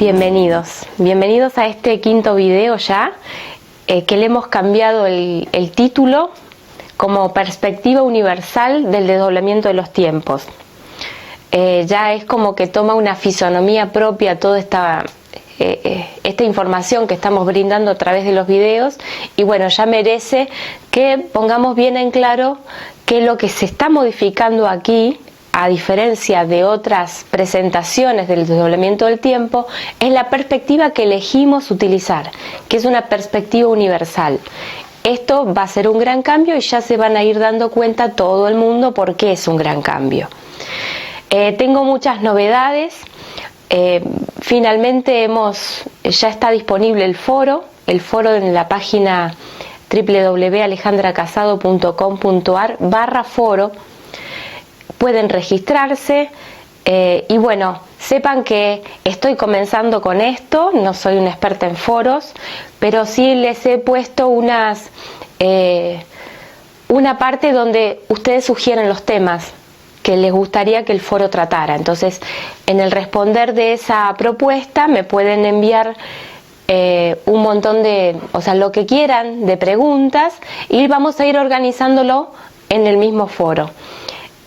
Bienvenidos a este quinto video ya, que le hemos cambiado el título como Perspectiva Universal del Desdoblamiento de los Tiempos. Ya es como que toma una fisonomía propia toda esta información que estamos brindando a través de los videos, y bueno, ya merece que pongamos bien en claro que lo que se está modificando aquí, a diferencia de otras presentaciones del desdoblamiento del tiempo, es la perspectiva que elegimos utilizar, que es una perspectiva universal. Esto va a ser un gran cambio y ya se van a ir dando cuenta todo el mundo por qué es un gran cambio. Tengo muchas novedades. Finalmente ya está disponible el foro en la página www.alejandracasado.com.ar/foro. Pueden registrarse y bueno, sepan que estoy comenzando con esto, no soy una experta en foros, pero sí les he puesto una parte donde ustedes sugieren los temas que les gustaría que el foro tratara. Entonces, en el responder de esa propuesta me pueden enviar un montón lo que quieran de preguntas, y vamos a ir organizándolo en el mismo foro.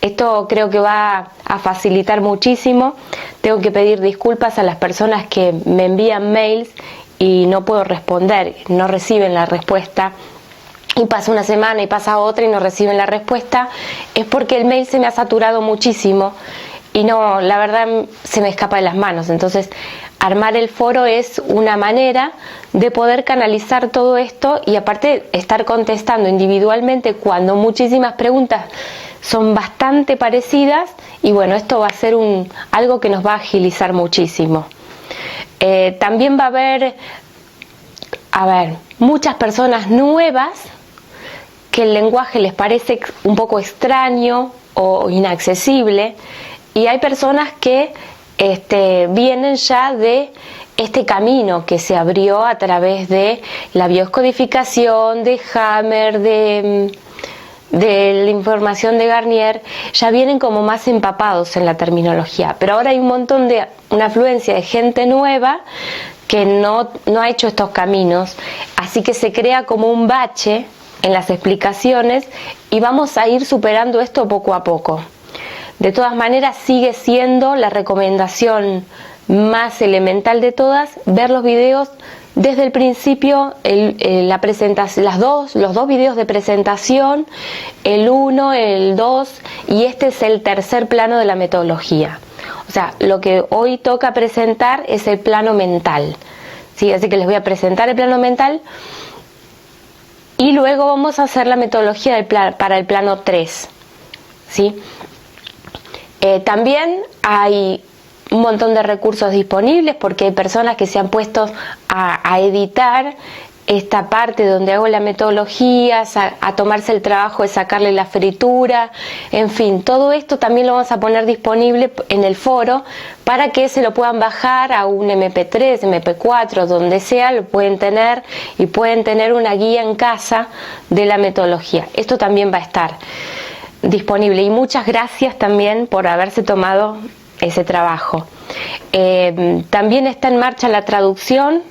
Esto creo que va a facilitar muchísimo. Tengo que pedir disculpas a las personas que me envían mails y no puedo responder, no reciben la respuesta, y pasa una semana y pasa otra y no reciben la respuesta. Es porque el mail se me ha saturado muchísimo y no, la verdad se me escapa de las manos. Entonces, armar el foro es una manera de poder canalizar todo esto y aparte estar contestando individualmente cuando muchísimas preguntas son bastante parecidas, y bueno, esto va a ser algo que nos va a agilizar muchísimo. También va a haber muchas personas nuevas que el lenguaje les parece un poco extraño o inaccesible, y hay personas que vienen ya de este camino que se abrió a través de la bioscodificación, de Hammer, de la información de Garnier. Ya vienen como más empapados en la terminología, pero ahora hay una afluencia de gente nueva que no ha hecho estos caminos, así que se crea como un bache en las explicaciones y vamos a ir superando esto poco a poco. De todas maneras, sigue siendo la recomendación más elemental de todas ver los videos desde el principio, la presentación, los dos videos de presentación, el 1, el 2, y este es el tercer plano de la metodología. O sea, lo que hoy toca presentar es el plano mental, ¿sí? Así que les voy a presentar el plano mental y luego vamos a hacer la metodología para el plano 3, ¿sí? También hay un montón de recursos disponibles, porque hay personas que se han puesto a editar esta parte donde hago la metodología, a tomarse el trabajo de sacarle la fritura, en fin, todo esto también lo vamos a poner disponible en el foro para que se lo puedan bajar a un MP3, MP4, donde sea, lo pueden tener y pueden tener una guía en casa de la metodología. Esto también va a estar disponible, y muchas gracias también por haberse tomado ese trabajo. También está en marcha la traducción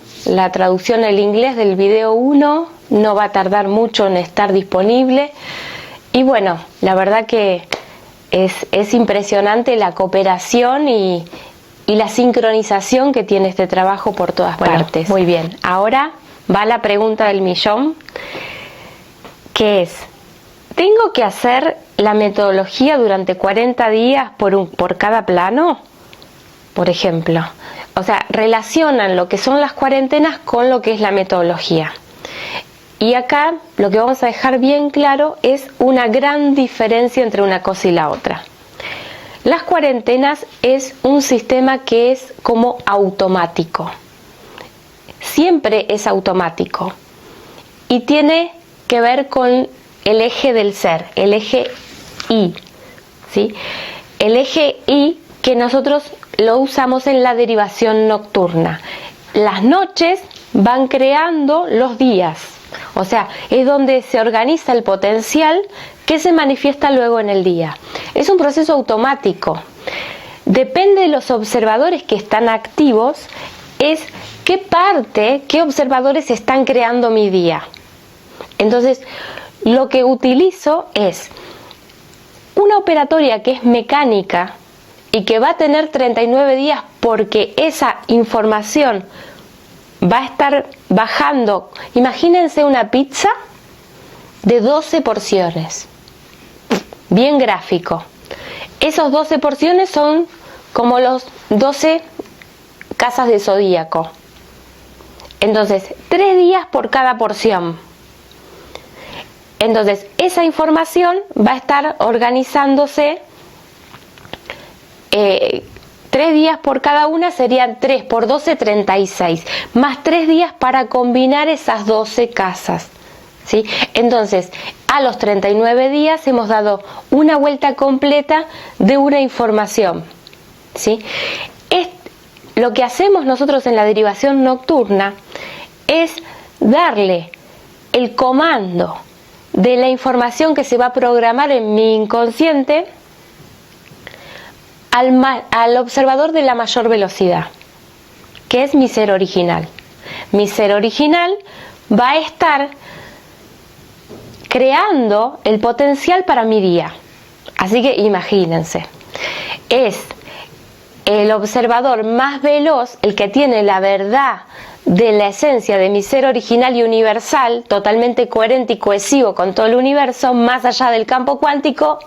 al inglés del video 1, no va a tardar mucho en estar disponible, y bueno, la verdad que es impresionante la cooperación y la sincronización que tiene este trabajo por todas partes. Muy bien, ahora va la pregunta del millón, que es: ¿tengo que hacer la metodología durante 40 días por cada plano? Por ejemplo, o sea, relacionan lo que son las cuarentenas con lo que es la metodología. Y acá lo que vamos a dejar bien claro es una gran diferencia entre una cosa y la otra. Las cuarentenas es un sistema que es como automático. Siempre es automático. Y tiene que ver con el eje del ser, el eje I, ¿sí? El eje I que nosotros lo usamos en la derivación nocturna. Las noches van creando los días, o sea, es donde se organiza el potencial que se manifiesta luego en el día. Es un proceso automático. Depende de los observadores que están activos, es qué observadores están creando mi día. Entonces, lo que utilizo es una operatoria que es mecánica y que va a tener 39 días porque esa información va a estar bajando. Imagínense una pizza de 12 porciones, bien gráfico. Esas 12 porciones son como los 12 casas de zodíaco. Entonces, 3 días por cada porción. Entonces, esa información va a estar organizándose, 3 días por cada una serían 3 por 12, 36, más 3 días para combinar esas 12 casas, ¿sí? Entonces, a los 39 días hemos dado una vuelta completa de una información, ¿sí? Lo que hacemos nosotros en la derivación nocturna es darle el comando de la información que se va a programar en mi inconsciente al observador de la mayor velocidad, que es mi ser original. Mi ser original va a estar creando el potencial para mi día. Así que imagínense, es el observador más veloz, el que tiene la verdad de la esencia de mi ser original y universal, totalmente coherente y cohesivo con todo el universo, más allá del campo cuántico,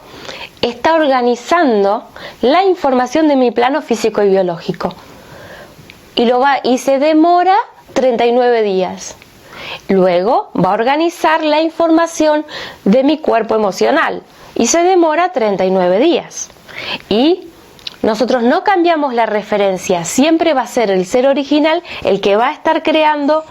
está organizando la información de mi plano físico y biológico. Y se demora 39 días. Luego va a organizar la información de mi cuerpo emocional y se demora 39 días. Y nosotros no cambiamos la referencia, siempre va a ser el ser original el que va a estar creando.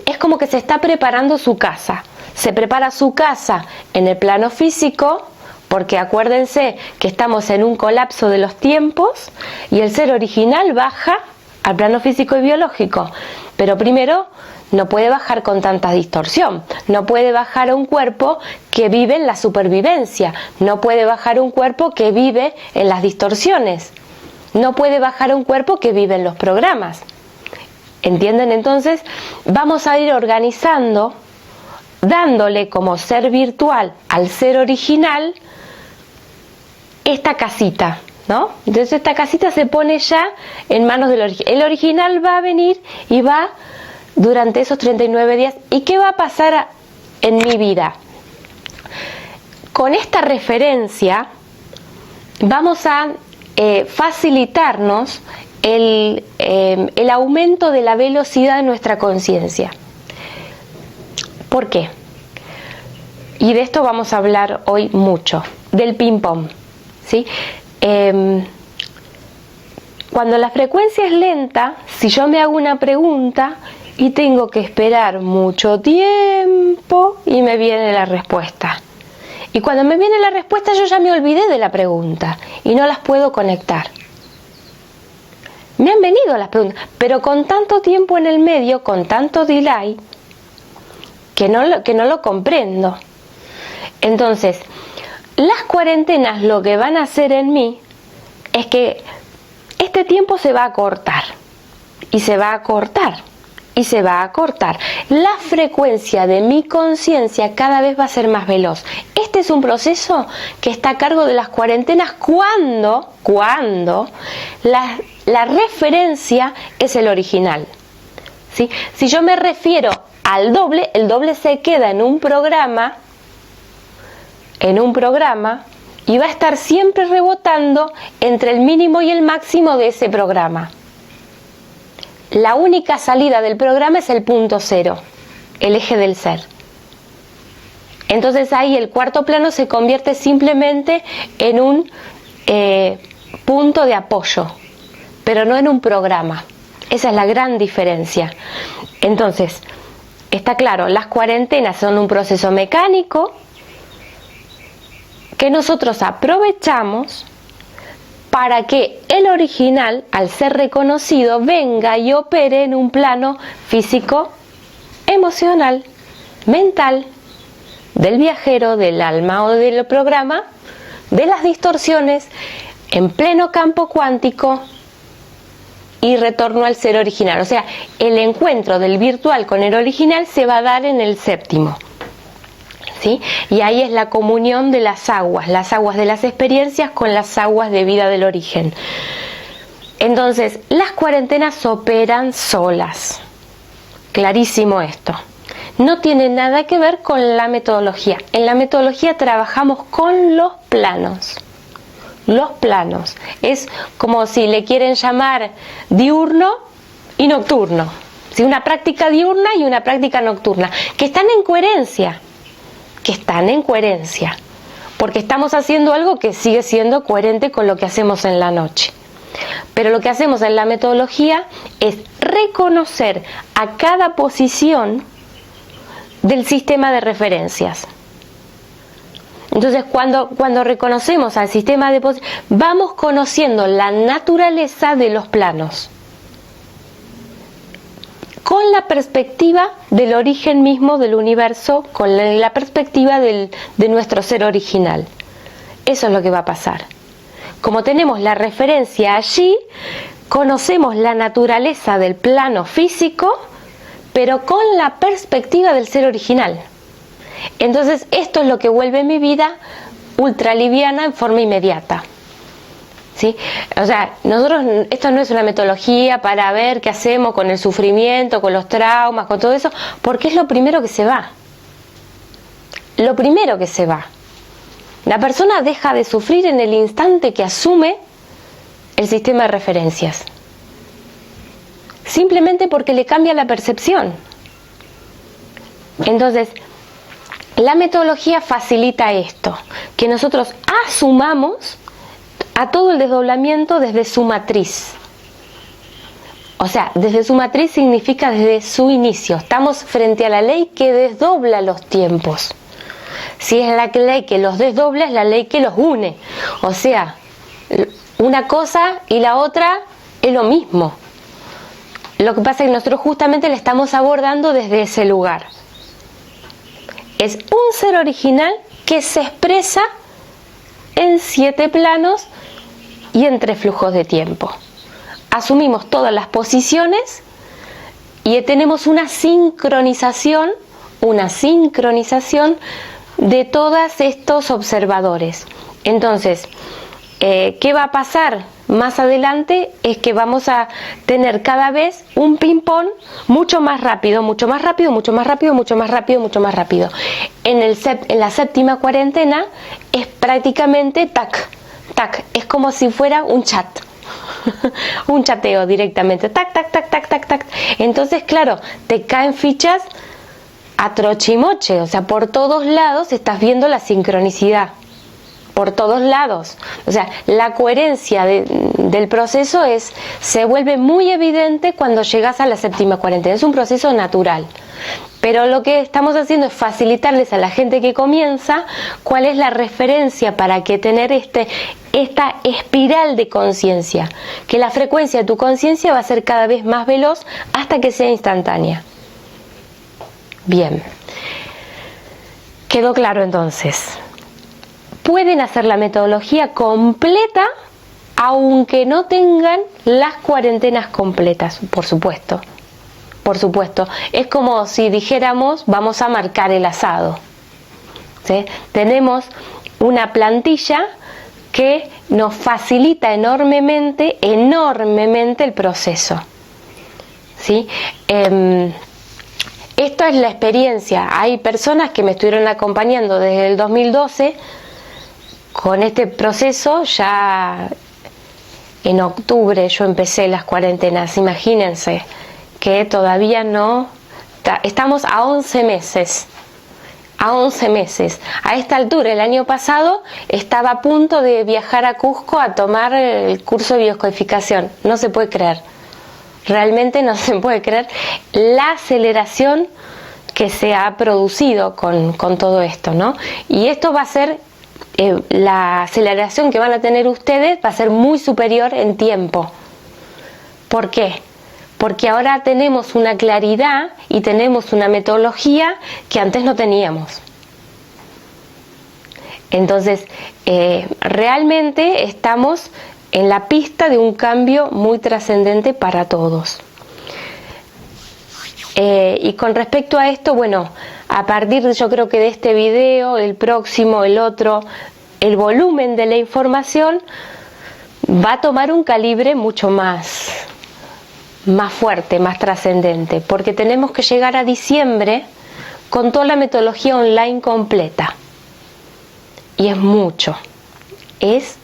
Es como que se está preparando su casa. Se prepara su casa en el plano físico, porque acuérdense que estamos en un colapso de los tiempos y el ser original baja al plano físico y biológico. Pero primero no puede bajar con tanta distorsión, no puede bajar a un cuerpo que vive en la supervivencia, no puede bajar a un cuerpo que vive en las distorsiones, no puede bajar a un cuerpo que vive en los programas. ¿Entienden? Entonces vamos a ir organizando, dándole como ser virtual al ser original esta casita, ¿no? Entonces esta casita se pone ya en manos del original. El original va a venir y va durante esos 39 días. ¿Y qué va a pasar en mi vida? Con esta referencia vamos a facilitarnos el aumento de la velocidad de nuestra conciencia. ¿Por qué? Y de esto vamos a hablar hoy mucho, del ping-pong, ¿sí? Cuando la frecuencia es lenta, si yo me hago una pregunta y tengo que esperar mucho tiempo y me viene la respuesta. Y cuando me viene la respuesta yo ya me olvidé de la pregunta y no las puedo conectar. Me han venido las preguntas, pero con tanto tiempo en el medio, con tanto delay, que no lo comprendo. Entonces, las cuarentenas lo que van a hacer en mí es que este tiempo se va a cortar y se va a cortar y se va a cortar. La frecuencia de mi conciencia cada vez va a ser más veloz. Este es un proceso que está a cargo de las cuarentenas cuando la referencia es el original, ¿sí? Si yo me refiero al doble, el doble se queda en un programa y va a estar siempre rebotando entre el mínimo y el máximo de ese programa. La única salida del programa es el punto cero, el eje del ser. Entonces ahí el cuarto plano se convierte simplemente en un punto de apoyo, pero no en un programa. Esa es la gran diferencia. Entonces, está claro, las cuarentenas son un proceso mecánico que nosotros aprovechamos para que el original, al ser reconocido, venga y opere en un plano físico, emocional, mental, del viajero, del alma o del programa, de las distorsiones, en pleno campo cuántico, y retorno al ser original. O sea, el encuentro del virtual con el original se va a dar en el séptimo. ¿Sí? Y ahí es la comunión de las aguas de las experiencias con las aguas de vida del origen. Entonces, las cuarentenas operan solas. Clarísimo esto. No tiene nada que ver con la metodología. En la metodología trabajamos con los planos. Los planos. Es como si le quieren llamar diurno y nocturno. ¿Sí? Una práctica diurna y una práctica nocturna, que están en coherencia. Porque estamos haciendo algo que sigue siendo coherente con lo que hacemos en la noche. Pero lo que hacemos en la metodología es reconocer a cada posición del sistema de referencias. Entonces, cuando reconocemos al sistema de posiciones, vamos conociendo la naturaleza de los planos, con la perspectiva del origen mismo del universo, con la perspectiva de nuestro ser original. Eso es lo que va a pasar. Como tenemos la referencia allí, conocemos la naturaleza del plano físico, pero con la perspectiva del ser original. Entonces, esto es lo que vuelve mi vida ultra liviana en forma inmediata. ¿Sí? O sea, esto no es una metodología para ver qué hacemos con el sufrimiento, con los traumas, con todo eso, porque es lo primero que se va. Lo primero que se va. La persona deja de sufrir en el instante que asume el sistema de referencias. Simplemente porque le cambia la percepción. Entonces, la metodología facilita esto, que nosotros asumamos a todo el desdoblamiento desde su matriz. O sea, desde su matriz significa desde su inicio. Estamos frente a la ley que desdobla los tiempos. Si es la ley que los desdobla, es la ley que los une. O sea, una cosa y la otra es lo mismo. Lo que pasa es que nosotros justamente le estamos abordando desde ese lugar. Es un ser original que se expresa en 7 planos y en 3 flujos de tiempo. Asumimos todas las posiciones y tenemos una sincronización de todos estos observadores. Entonces, ¿qué va a pasar más adelante? Es que vamos a tener cada vez un ping-pong mucho más rápido. En la séptima cuarentena es prácticamente tac, es como si fuera un chat. Un chateo directamente, tac. Entonces, claro, te caen fichas a trochimoche, o sea, por todos lados estás viendo la sincronicidad, por todos lados. O sea, la coherencia del proceso se vuelve muy evidente cuando llegas a la séptima cuarentena. Es un proceso natural. Pero lo que estamos haciendo es facilitarles a la gente que comienza cuál es la referencia para que tener esta espiral de conciencia, que la frecuencia de tu conciencia va a ser cada vez más veloz hasta que sea instantánea. Bien, quedó claro entonces. Pueden hacer la metodología completa aunque no tengan las cuarentenas completas, por supuesto. Es como si dijéramos, vamos a marcar el asado. ¿Sí? Tenemos una plantilla que nos facilita enormemente el proceso. ¿Sí? Esto es la experiencia. Hay personas que me estuvieron acompañando desde el 2012 con este proceso. Ya en octubre yo empecé las cuarentenas, imagínense que todavía no, estamos a 11 meses. A esta altura, el año pasado, estaba a punto de viajar a Cusco a tomar el curso de biodescodificación. No se puede creer. Realmente no se puede creer la aceleración que se ha producido con todo esto, ¿no? Y esto va a ser, la aceleración que van a tener ustedes va a ser muy superior en tiempo. ¿Por qué? Porque ahora tenemos una claridad y tenemos una metodología que antes no teníamos. Entonces, realmente estamos en la pista de un cambio muy trascendente para todos. Y con respecto a esto, bueno, a partir de, yo creo que de este video, el próximo, el otro, el volumen de la información va a tomar un calibre mucho más fuerte, más trascendente, porque tenemos que llegar a diciembre con toda la metodología online completa. Y es mucho, es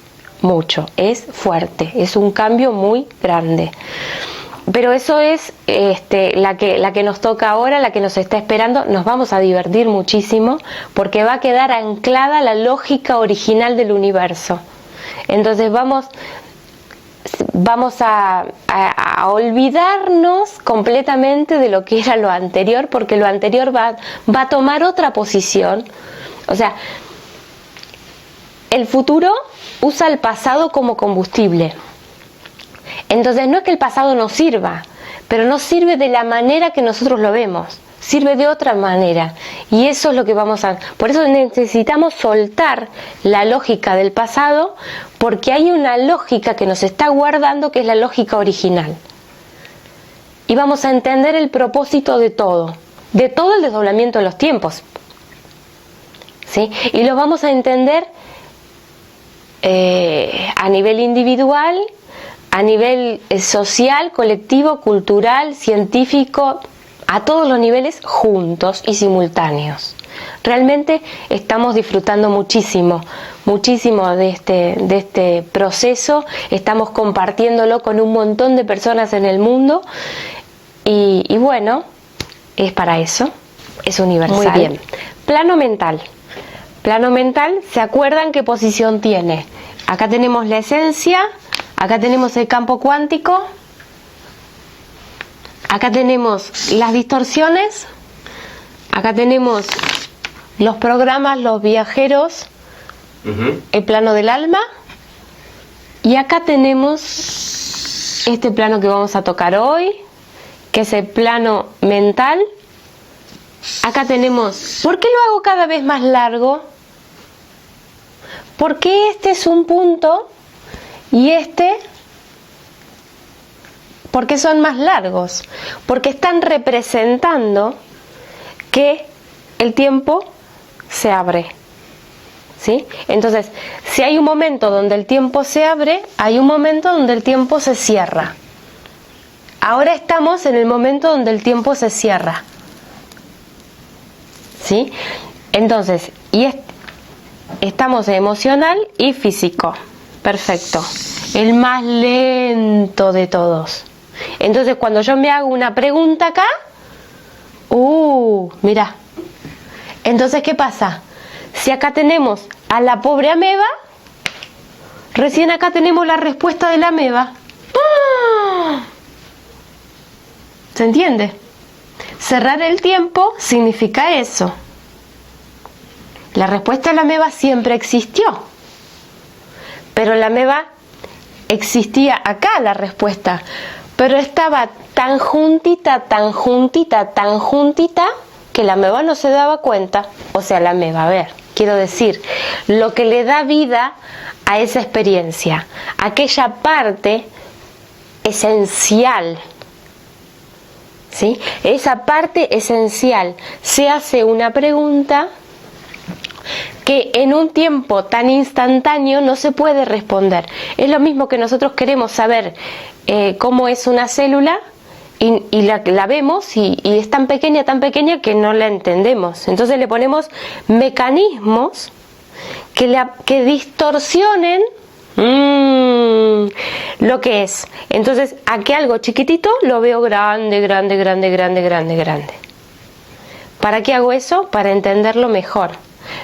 fuerte, es un cambio muy grande. Pero eso es la que nos toca ahora, la que nos está esperando. Nos vamos a divertir muchísimo porque va a quedar anclada la lógica original del universo. Entonces vamos a olvidarnos completamente de lo que era lo anterior, porque lo anterior va a tomar otra posición. O sea, el futuro usa el pasado como combustible. Entonces no es que el pasado no sirva, pero no sirve de la manera que nosotros lo vemos, sirve de otra manera. Y eso es lo que por eso necesitamos soltar la lógica del pasado, porque hay una lógica que nos está guardando, que es la lógica original. Y vamos a entender el propósito de todo el desdoblamiento de los tiempos, ¿sí? Y lo vamos a entender a nivel individual, a nivel social, colectivo, cultural, científico, a todos los niveles juntos y simultáneos. Realmente estamos disfrutando muchísimo de este proceso, estamos compartiéndolo con un montón de personas en el mundo y bueno, es para eso, es universal. Muy bien. Plano mental. Plano mental, ¿se acuerdan qué posición tiene? Acá tenemos la esencia. Acá tenemos el campo cuántico, acá tenemos las distorsiones, acá tenemos los programas, los viajeros, el plano del alma, y acá tenemos este plano que vamos a tocar hoy, que es el plano mental. Acá tenemos, ¿por qué lo hago cada vez más largo? Porque este es un punto y ¿por qué son más largos? Porque están representando que el tiempo se abre, ¿sí? Entonces, si hay un momento donde el tiempo se abre, hay un momento donde el tiempo se cierra. Ahora estamos en el momento donde el tiempo se cierra, ¿sí? Entonces, estamos en emocional y físico. Perfecto. El más lento de todos. Entonces, cuando yo me hago una pregunta acá, mira. Entonces, ¿qué pasa? Si acá tenemos a la pobre ameba, recién acá tenemos la respuesta de la ameba. ¿Se entiende? Cerrar el tiempo significa eso. La respuesta de la ameba siempre existió. Pero la ameba existía acá la respuesta, pero estaba tan juntita, que la ameba no se daba cuenta. O sea, la ameba, quiero decir, lo que le da vida a esa experiencia, aquella parte esencial, ¿sí? Esa parte esencial, se hace una pregunta que en un tiempo tan instantáneo no se puede responder. Es lo mismo que nosotros queremos saber cómo es una célula y la vemos y es tan pequeña que no la entendemos. Entonces le ponemos mecanismos que distorsionen lo que es. Entonces aquí algo chiquitito lo veo grande. ¿Para qué hago eso? Para entenderlo mejor.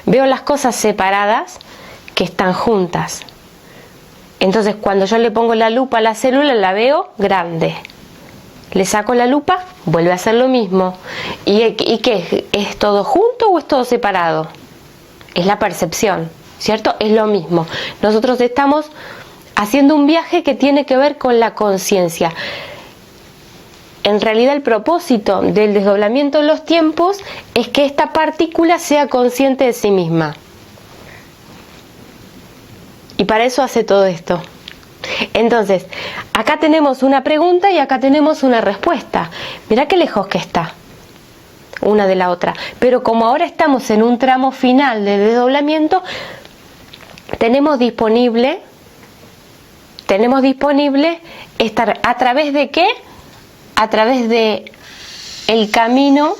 Veo las cosas separadas que están juntas. Entonces, cuando yo le pongo la lupa a la célula, la veo grande. Le saco la lupa, vuelve a hacer lo mismo. ¿Y qué? ¿Es todo junto o es todo separado? Es la percepción, ¿cierto? Es lo mismo. Nosotros estamos haciendo un viaje que tiene que ver con la conciencia. En realidad el propósito del desdoblamiento de los tiempos es que esta partícula sea consciente de sí misma. Y para eso hace todo esto. Entonces, acá tenemos una pregunta y acá tenemos una respuesta. Mirá qué lejos que está una de la otra. Pero como ahora estamos en un tramo final de desdoblamiento, tenemos disponible estar a través de ¿qué? A través de el camino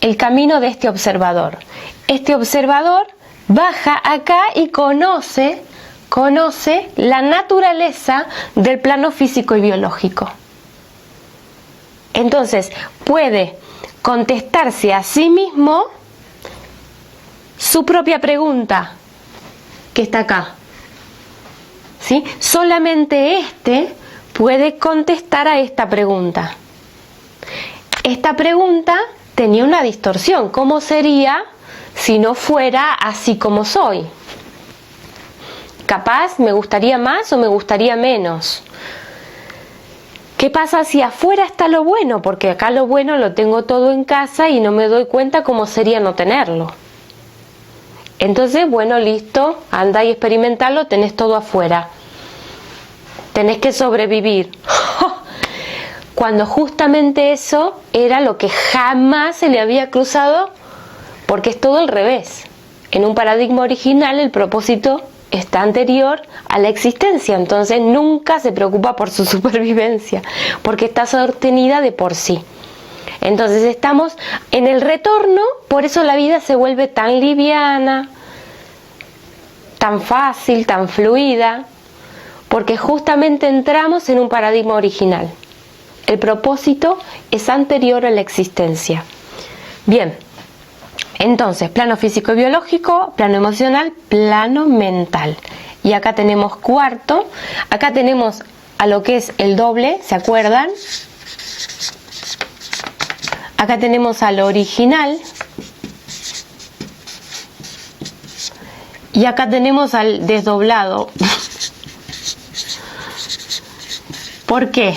de este observador. Este observador baja acá y conoce la naturaleza del plano físico y biológico. Entonces, puede contestarse a sí mismo su propia pregunta, que está acá. ¿Sí? Solamente este puede contestar a esta pregunta. Esta pregunta tenía una distorsión. ¿Cómo sería si no fuera así como soy? Capaz me gustaría más o me gustaría menos. ¿Qué pasa si afuera está lo bueno? Porque acá lo bueno lo tengo todo en casa y no me doy cuenta cómo sería no tenerlo. Entonces, bueno, listo, anda y experimentarlo, tenés todo afuera. Tenés que sobrevivir. Cuando justamente eso era lo que jamás se le había cruzado, porque es todo al revés. En un paradigma original el propósito está anterior a la existencia, entonces nunca se preocupa por su supervivencia, porque está sostenida de por sí. Entonces estamos en el retorno, por eso la vida se vuelve tan liviana, tan fácil, tan fluida, porque justamente entramos en un paradigma original. El propósito es anterior a la existencia. Bien. Entonces, plano físico y biológico, plano emocional, plano mental. Y acá tenemos cuarto, acá tenemos a lo que es el doble, ¿se acuerdan? Acá tenemos al original. Y acá tenemos al desdoblado. ¿Por qué?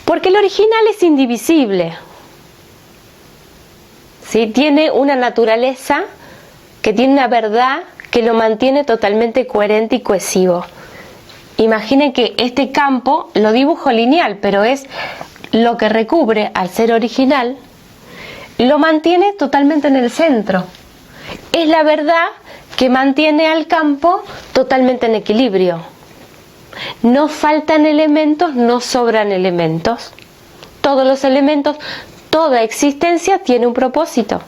Porque el original es indivisible. ¿Sí? Tiene una naturaleza que tiene una verdad que lo mantiene totalmente coherente y cohesivo. Imaginen que este campo lo dibujo lineal, pero es lo que recubre al ser original, lo mantiene totalmente en el centro. Es la verdad que mantiene al campo totalmente en equilibrio. No faltan elementos, no sobran elementos. Todos los elementos, toda existencia tiene un propósito.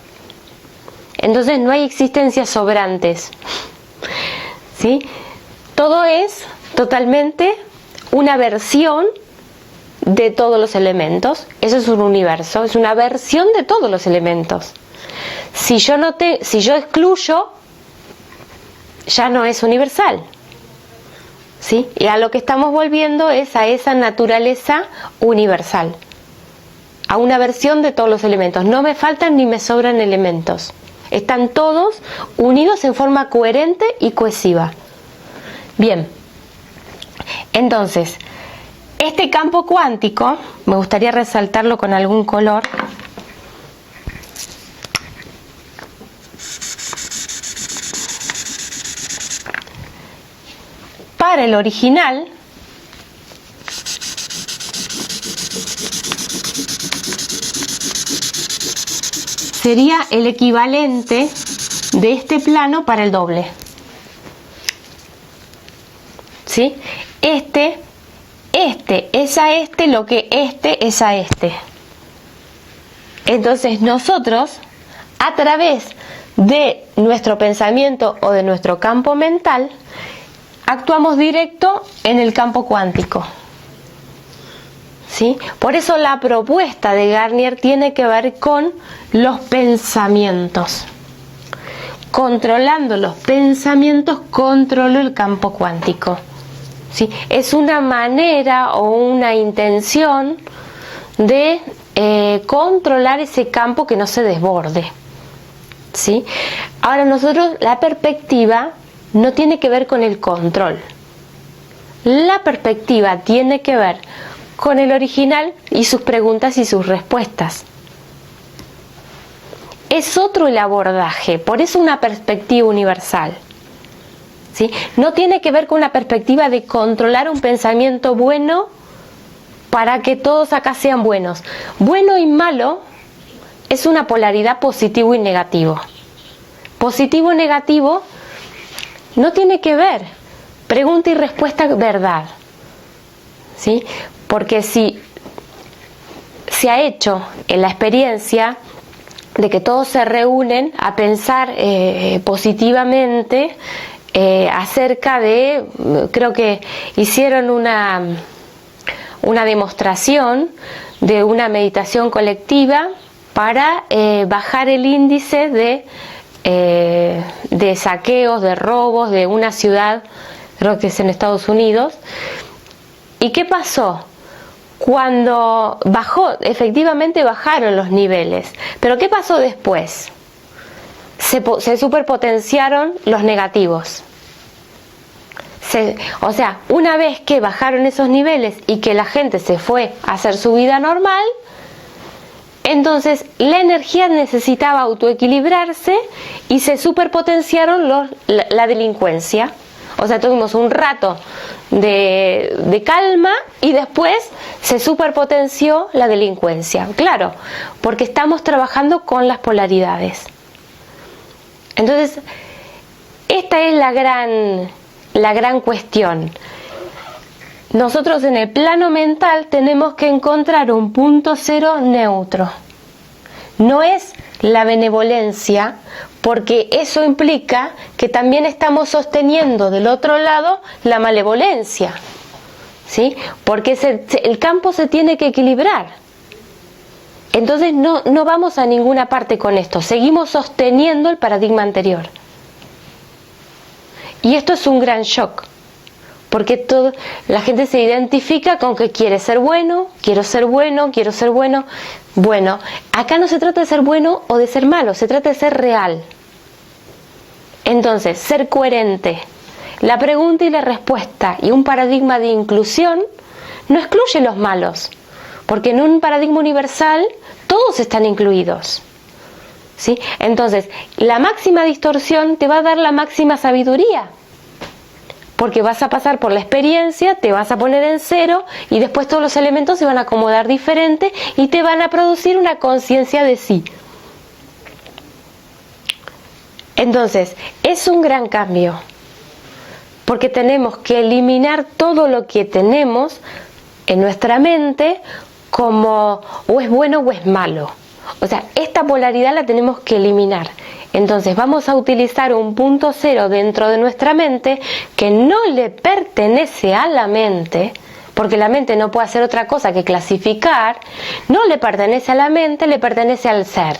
Entonces no hay existencias sobrantes. ¿Sí? Todo es totalmente una versión de todos los elementos. Eso es un universo, es una versión de todos los elementos. Si yo excluyo, ya no es universal. ¿Sí? Y a lo que estamos volviendo es a esa naturaleza universal, a una versión de todos los elementos. No me faltan ni me sobran elementos. Están todos unidos en forma coherente y cohesiva. Bien, entonces, este campo cuántico, me gustaría resaltarlo con algún color. Para el original, sería el equivalente de este plano para el doble. ¿Sí? Este es a este lo que este es a este. Entonces nosotros, a través de nuestro pensamiento o de nuestro campo mental, actuamos directo en el campo cuántico. ¿Sí? Por eso la propuesta de Garnier tiene que ver con los pensamientos. Controlando los pensamientos, controlo el campo cuántico. ¿Sí? Es una manera o una intención de controlar ese campo que no se desborde. ¿Sí? Ahora nosotros, la perspectiva no tiene que ver con el control. La perspectiva tiene que ver con el original y sus preguntas y sus respuestas. Es otro el abordaje, por eso una perspectiva universal. ¿sí? No tiene que ver con una perspectiva de controlar un pensamiento bueno para que todos acá sean buenos. Bueno y malo es una polaridad positivo y negativo. Positivo y negativo no tiene que ver. Pregunta y respuesta, verdad. ¿Sí? Porque si se ha hecho en la experiencia de que todos se reúnen a pensar positivamente acerca de, creo que hicieron una demostración de una meditación colectiva para bajar el índice de saqueos, de robos de una ciudad, creo que es en Estados Unidos. ¿Y qué pasó? Cuando bajó, efectivamente bajaron los niveles, pero ¿qué pasó después? Se superpotenciaron los negativos. O sea, una vez que bajaron esos niveles y que la gente se fue a hacer su vida normal, entonces la energía necesitaba autoequilibrarse y se superpotenciaron la delincuencia. O sea, tuvimos un rato de calma y después se superpotenció la delincuencia. Claro, porque estamos trabajando con las polaridades. Entonces, esta es la gran cuestión. Nosotros en el plano mental tenemos que encontrar un punto cero neutro. No es la benevolencia, porque eso implica que también estamos sosteniendo del otro lado la malevolencia, ¿sí? Porque el campo se tiene que equilibrar. Entonces no vamos a ninguna parte con esto, seguimos sosteniendo el paradigma anterior. Y esto es un gran shock, porque la gente se identifica con que quiere ser bueno, quiero ser bueno, quiero ser bueno. Bueno, acá no se trata de ser bueno o de ser malo, se trata de ser real. Entonces, ser coherente. La pregunta y la respuesta y un paradigma de inclusión no excluye los malos, porque en un paradigma universal todos están incluidos. ¿Sí? Entonces, la máxima distorsión te va a dar la máxima sabiduría, porque vas a pasar por la experiencia, te vas a poner en cero y después todos los elementos se van a acomodar diferente y te van a producir una conciencia de sí. Entonces, es un gran cambio, porque tenemos que eliminar todo lo que tenemos en nuestra mente como o es bueno o es malo. O sea, esta polaridad la tenemos que eliminar. Entonces vamos a utilizar un punto cero dentro de nuestra mente que no le pertenece a la mente, porque la mente no puede hacer otra cosa que clasificar, no le pertenece a la mente, le pertenece al ser.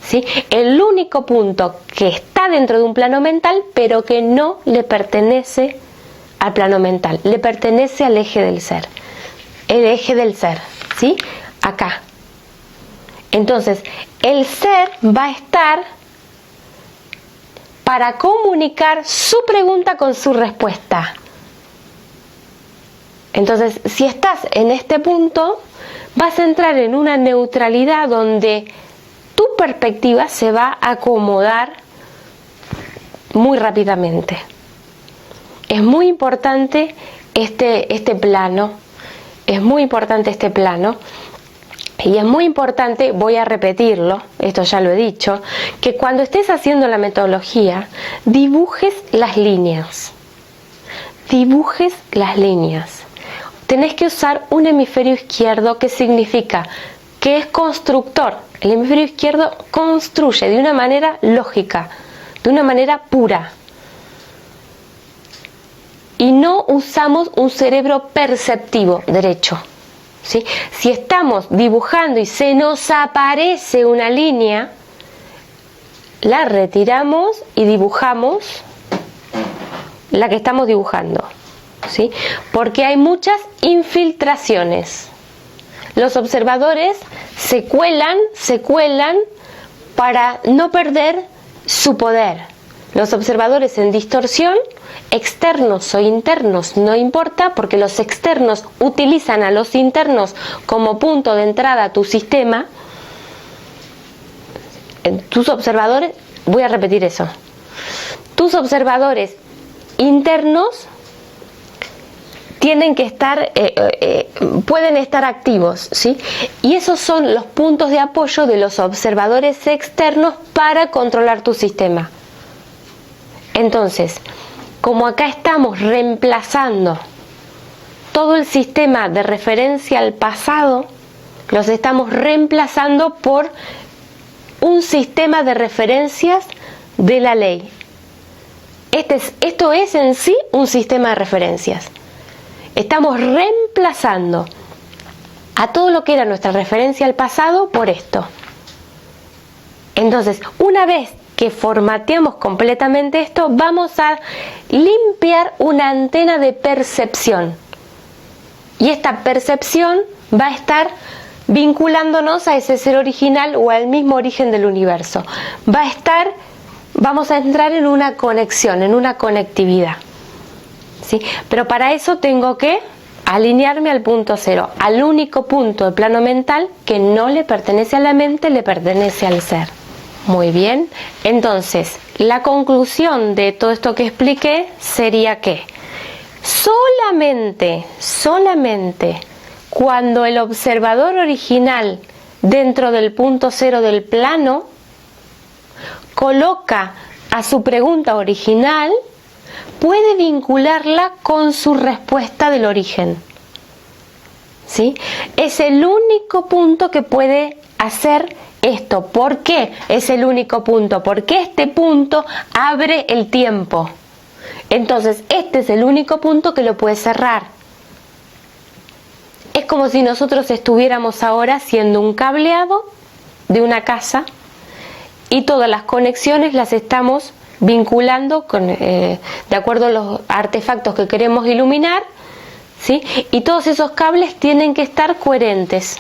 ¿Sí? El único punto que está dentro de un plano mental, pero que no le pertenece al plano mental, le pertenece al eje del ser. El eje del ser, ¿sí? Acá. Entonces, el ser va a estar para comunicar su pregunta con su respuesta. Entonces, si estás en este punto, vas a entrar en una neutralidad donde tu perspectiva se va a acomodar muy rápidamente. Es muy importante este plano, es muy importante este plano. Y es muy importante, voy a repetirlo, esto ya lo he dicho, que cuando estés haciendo la metodología, dibujes las líneas. Dibujes las líneas. Tenés que usar un hemisferio izquierdo, que significa que es constructor. El hemisferio izquierdo construye de una manera lógica, de una manera pura. Y no usamos un cerebro perceptivo derecho. ¿Sí? Si estamos dibujando y se nos aparece una línea, la retiramos y dibujamos la que estamos dibujando, ¿sí? Porque hay muchas infiltraciones. Los observadores se cuelan para no perder su poder. Los observadores en distorsión, externos o internos, no importa, porque los externos utilizan a los internos como punto de entrada a tu sistema. Tus observadores, voy a repetir eso, tus observadores internos tienen que estar, pueden estar activos, ¿sí? Y esos son los puntos de apoyo de los observadores externos para controlar tu sistema. Entonces, como acá estamos reemplazando todo el sistema de referencia al pasado, los estamos reemplazando por un sistema de referencias de la ley. Esto es en sí un sistema de referencias. Estamos reemplazando a todo lo que era nuestra referencia al pasado por esto. Entonces, una vez que formateamos completamente esto, vamos a limpiar una antena de percepción. Y esta percepción va a estar vinculándonos a ese ser original o al mismo origen del universo. Vamos a entrar en una conexión, en una conectividad. ¿Sí? Pero para eso tengo que alinearme al punto cero, al único punto del plano mental que no le pertenece a la mente, le pertenece al ser. Muy bien, entonces la conclusión de todo esto que expliqué sería que solamente cuando el observador original dentro del punto cero del plano coloca a su pregunta original, puede vincularla con su respuesta del origen. ¿Sí? Es el único punto que puede hacer esto. ¿Por qué es el único punto? Porque este punto abre el tiempo. Entonces, este es el único punto que lo puede cerrar. Es como si nosotros estuviéramos ahora haciendo un cableado de una casa y todas las conexiones las estamos vinculando de acuerdo a los artefactos que queremos iluminar, ¿sí? Y todos esos cables tienen que estar coherentes.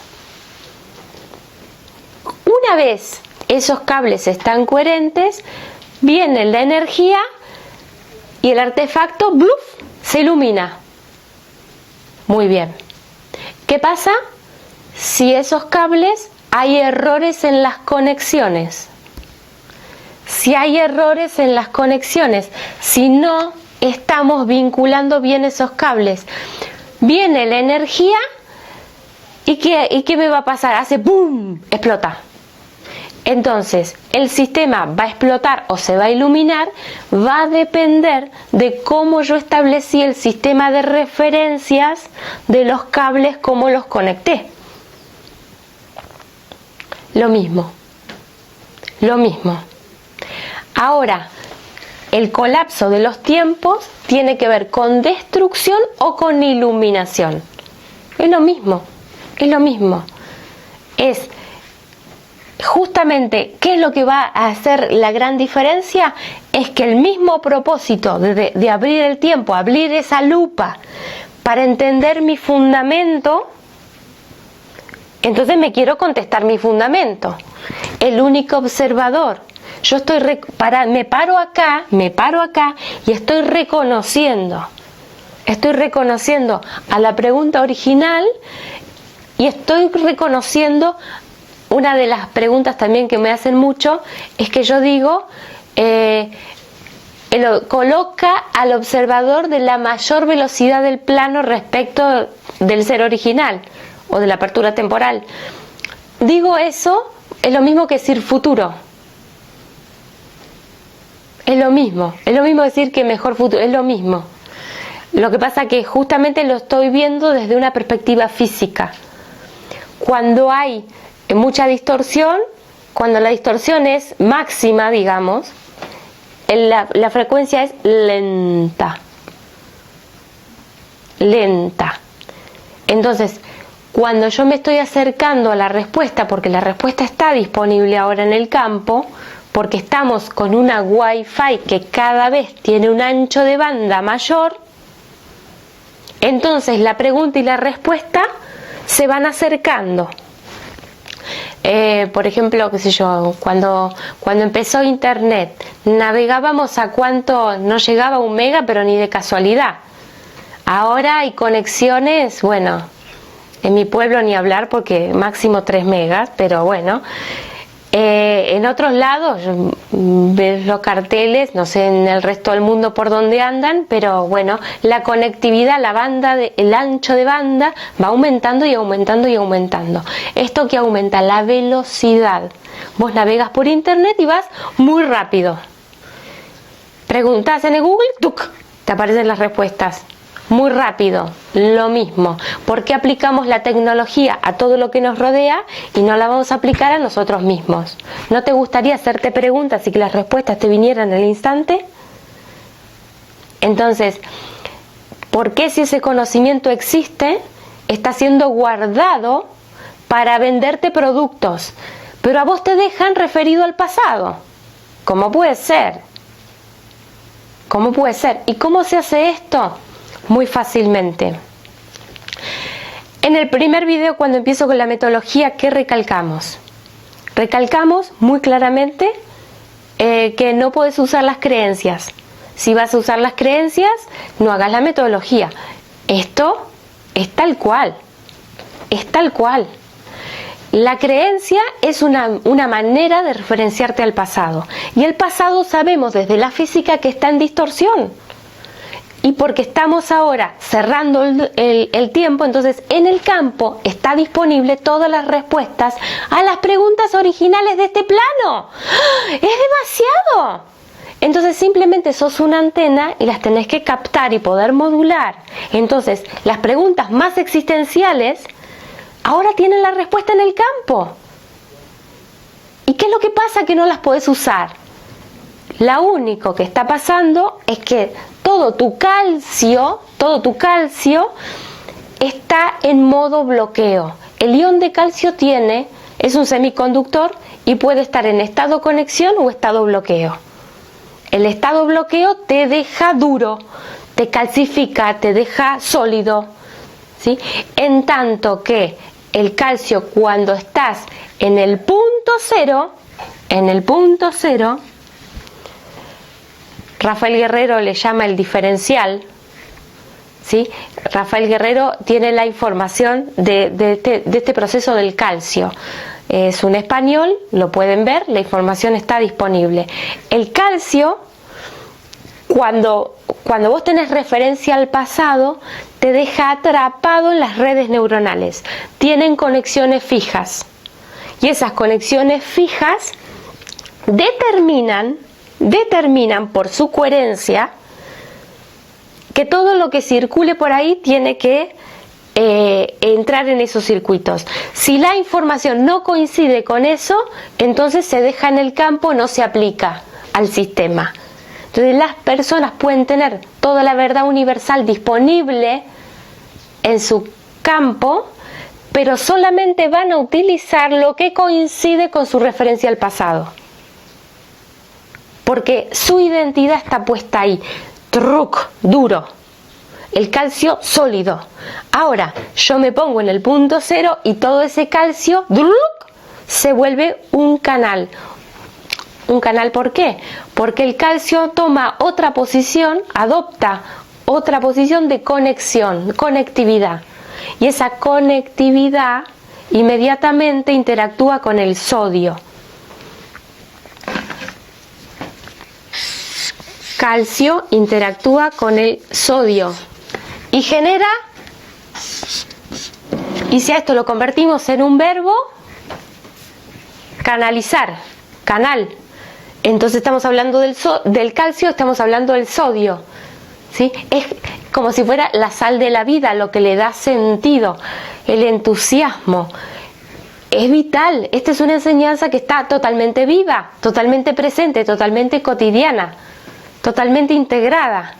Una vez esos cables están coherentes, viene la energía y el artefacto ¡bluf!, se ilumina. Muy bien. ¿Qué pasa si esos cables hay errores en las conexiones? Si hay errores en las conexiones, si no estamos vinculando bien esos cables, viene la energía y ¿qué me va a pasar? Hace ¡pum!, explota. Entonces, el sistema va a explotar o se va a iluminar, va a depender de cómo yo establecí el sistema de referencias de los cables, cómo los conecté. Lo mismo. Ahora, el colapso de los tiempos tiene que ver con destrucción o con iluminación. Es lo mismo. Es justamente, ¿qué es lo que va a hacer la gran diferencia? Es que el mismo propósito de abrir el tiempo, abrir esa lupa para entender mi fundamento, entonces me quiero contestar mi fundamento. El único observador. Yo me paro acá y estoy reconociendo a la pregunta original y estoy reconociendo. Una de las preguntas también que me hacen mucho es que yo digo, coloca al observador de la mayor velocidad del plano respecto del ser original o de la apertura temporal. Digo eso, es lo mismo que decir futuro. Es lo mismo decir que mejor futuro, es lo mismo. Lo que pasa que justamente lo estoy viendo desde una perspectiva física. Cuando hay mucha distorsión, cuando la distorsión es máxima, digamos, la frecuencia es lenta. Entonces, cuando yo me estoy acercando a la respuesta, porque la respuesta está disponible ahora en el campo, porque estamos con una Wi-Fi que cada vez tiene un ancho de banda mayor, entonces la pregunta y la respuesta se van acercando. Por ejemplo, qué sé yo, cuando empezó Internet, navegábamos a cuánto, no llegaba a 1 mega, pero ni de casualidad. Ahora hay conexiones, bueno, en mi pueblo ni hablar porque máximo 3 megas, pero bueno, En otros lados ves los carteles, no sé en el resto del mundo por dónde andan, pero bueno, la conectividad, el ancho de banda va aumentando y aumentando y aumentando. Esto que aumenta la velocidad. Vos navegas por internet y vas muy rápido. Preguntas en el Google, ¡tuc!, te aparecen las respuestas. Muy rápido, lo mismo. ¿Por qué aplicamos la tecnología a todo lo que nos rodea y no la vamos a aplicar a nosotros mismos? ¿No te gustaría hacerte preguntas y que las respuestas te vinieran al instante? Entonces, ¿por qué si ese conocimiento existe, está siendo guardado para venderte productos? Pero a vos te dejan referido al pasado. ¿Cómo puede ser? ¿Cómo puede ser? ¿Y cómo se hace esto? Muy fácilmente. En el primer video, cuando empiezo con la metodología, ¿qué recalcamos? Recalcamos muy claramente que no puedes usar las creencias. Si vas a usar las creencias, no hagas la metodología. Esto es tal cual. Es tal cual. La creencia es una manera de referenciarte al pasado. Y el pasado sabemos desde la física que está en distorsión. Y porque estamos ahora cerrando el tiempo, entonces en el campo está disponible todas las respuestas a las preguntas originales de este plano. ¡Es demasiado! Entonces simplemente sos una antena y las tenés que captar y poder modular. Entonces las preguntas más existenciales ahora tienen la respuesta en el campo. ¿Y qué es lo que pasa que no las podés usar? Lo único que está pasando es que todo tu calcio está en modo bloqueo. El ion de calcio es un semiconductor y puede estar en estado conexión o estado bloqueo. El estado bloqueo te deja duro, te calcifica, te deja sólido, ¿sí? En tanto que el calcio, cuando estás en el punto cero, Rafael Guerrero le llama el diferencial, ¿sí? Rafael Guerrero tiene la información de este proceso del calcio. Es un español, lo pueden ver, la información está disponible. El calcio, cuando vos tenés referencia al pasado, te deja atrapado en las redes neuronales. Tienen conexiones fijas. Y esas conexiones fijas determinan por su coherencia que todo lo que circule por ahí tiene que entrar en esos circuitos. Si la información no coincide con eso, entonces se deja en el campo, no se aplica al sistema. Entonces las personas pueden tener toda la verdad universal disponible en su campo, pero solamente van a utilizar lo que coincide con su referencia al pasado. Porque su identidad está puesta ahí, duro, el calcio sólido. Ahora, yo me pongo en el punto cero y todo ese calcio se vuelve un canal. ¿Un canal por qué? Porque el calcio toma otra posición, adopta otra posición de conexión, conectividad. Y esa conectividad inmediatamente interactúa con el sodio. Calcio interactúa con el sodio y genera, y si a esto lo convertimos en un verbo, canalizar, canal. Entonces estamos hablando del calcio, estamos hablando del sodio, ¿sí? Es como si fuera la sal de la vida, lo que le da sentido, el entusiasmo. Es vital. Esta es una enseñanza que está totalmente viva, totalmente presente, totalmente cotidiana, totalmente integrada.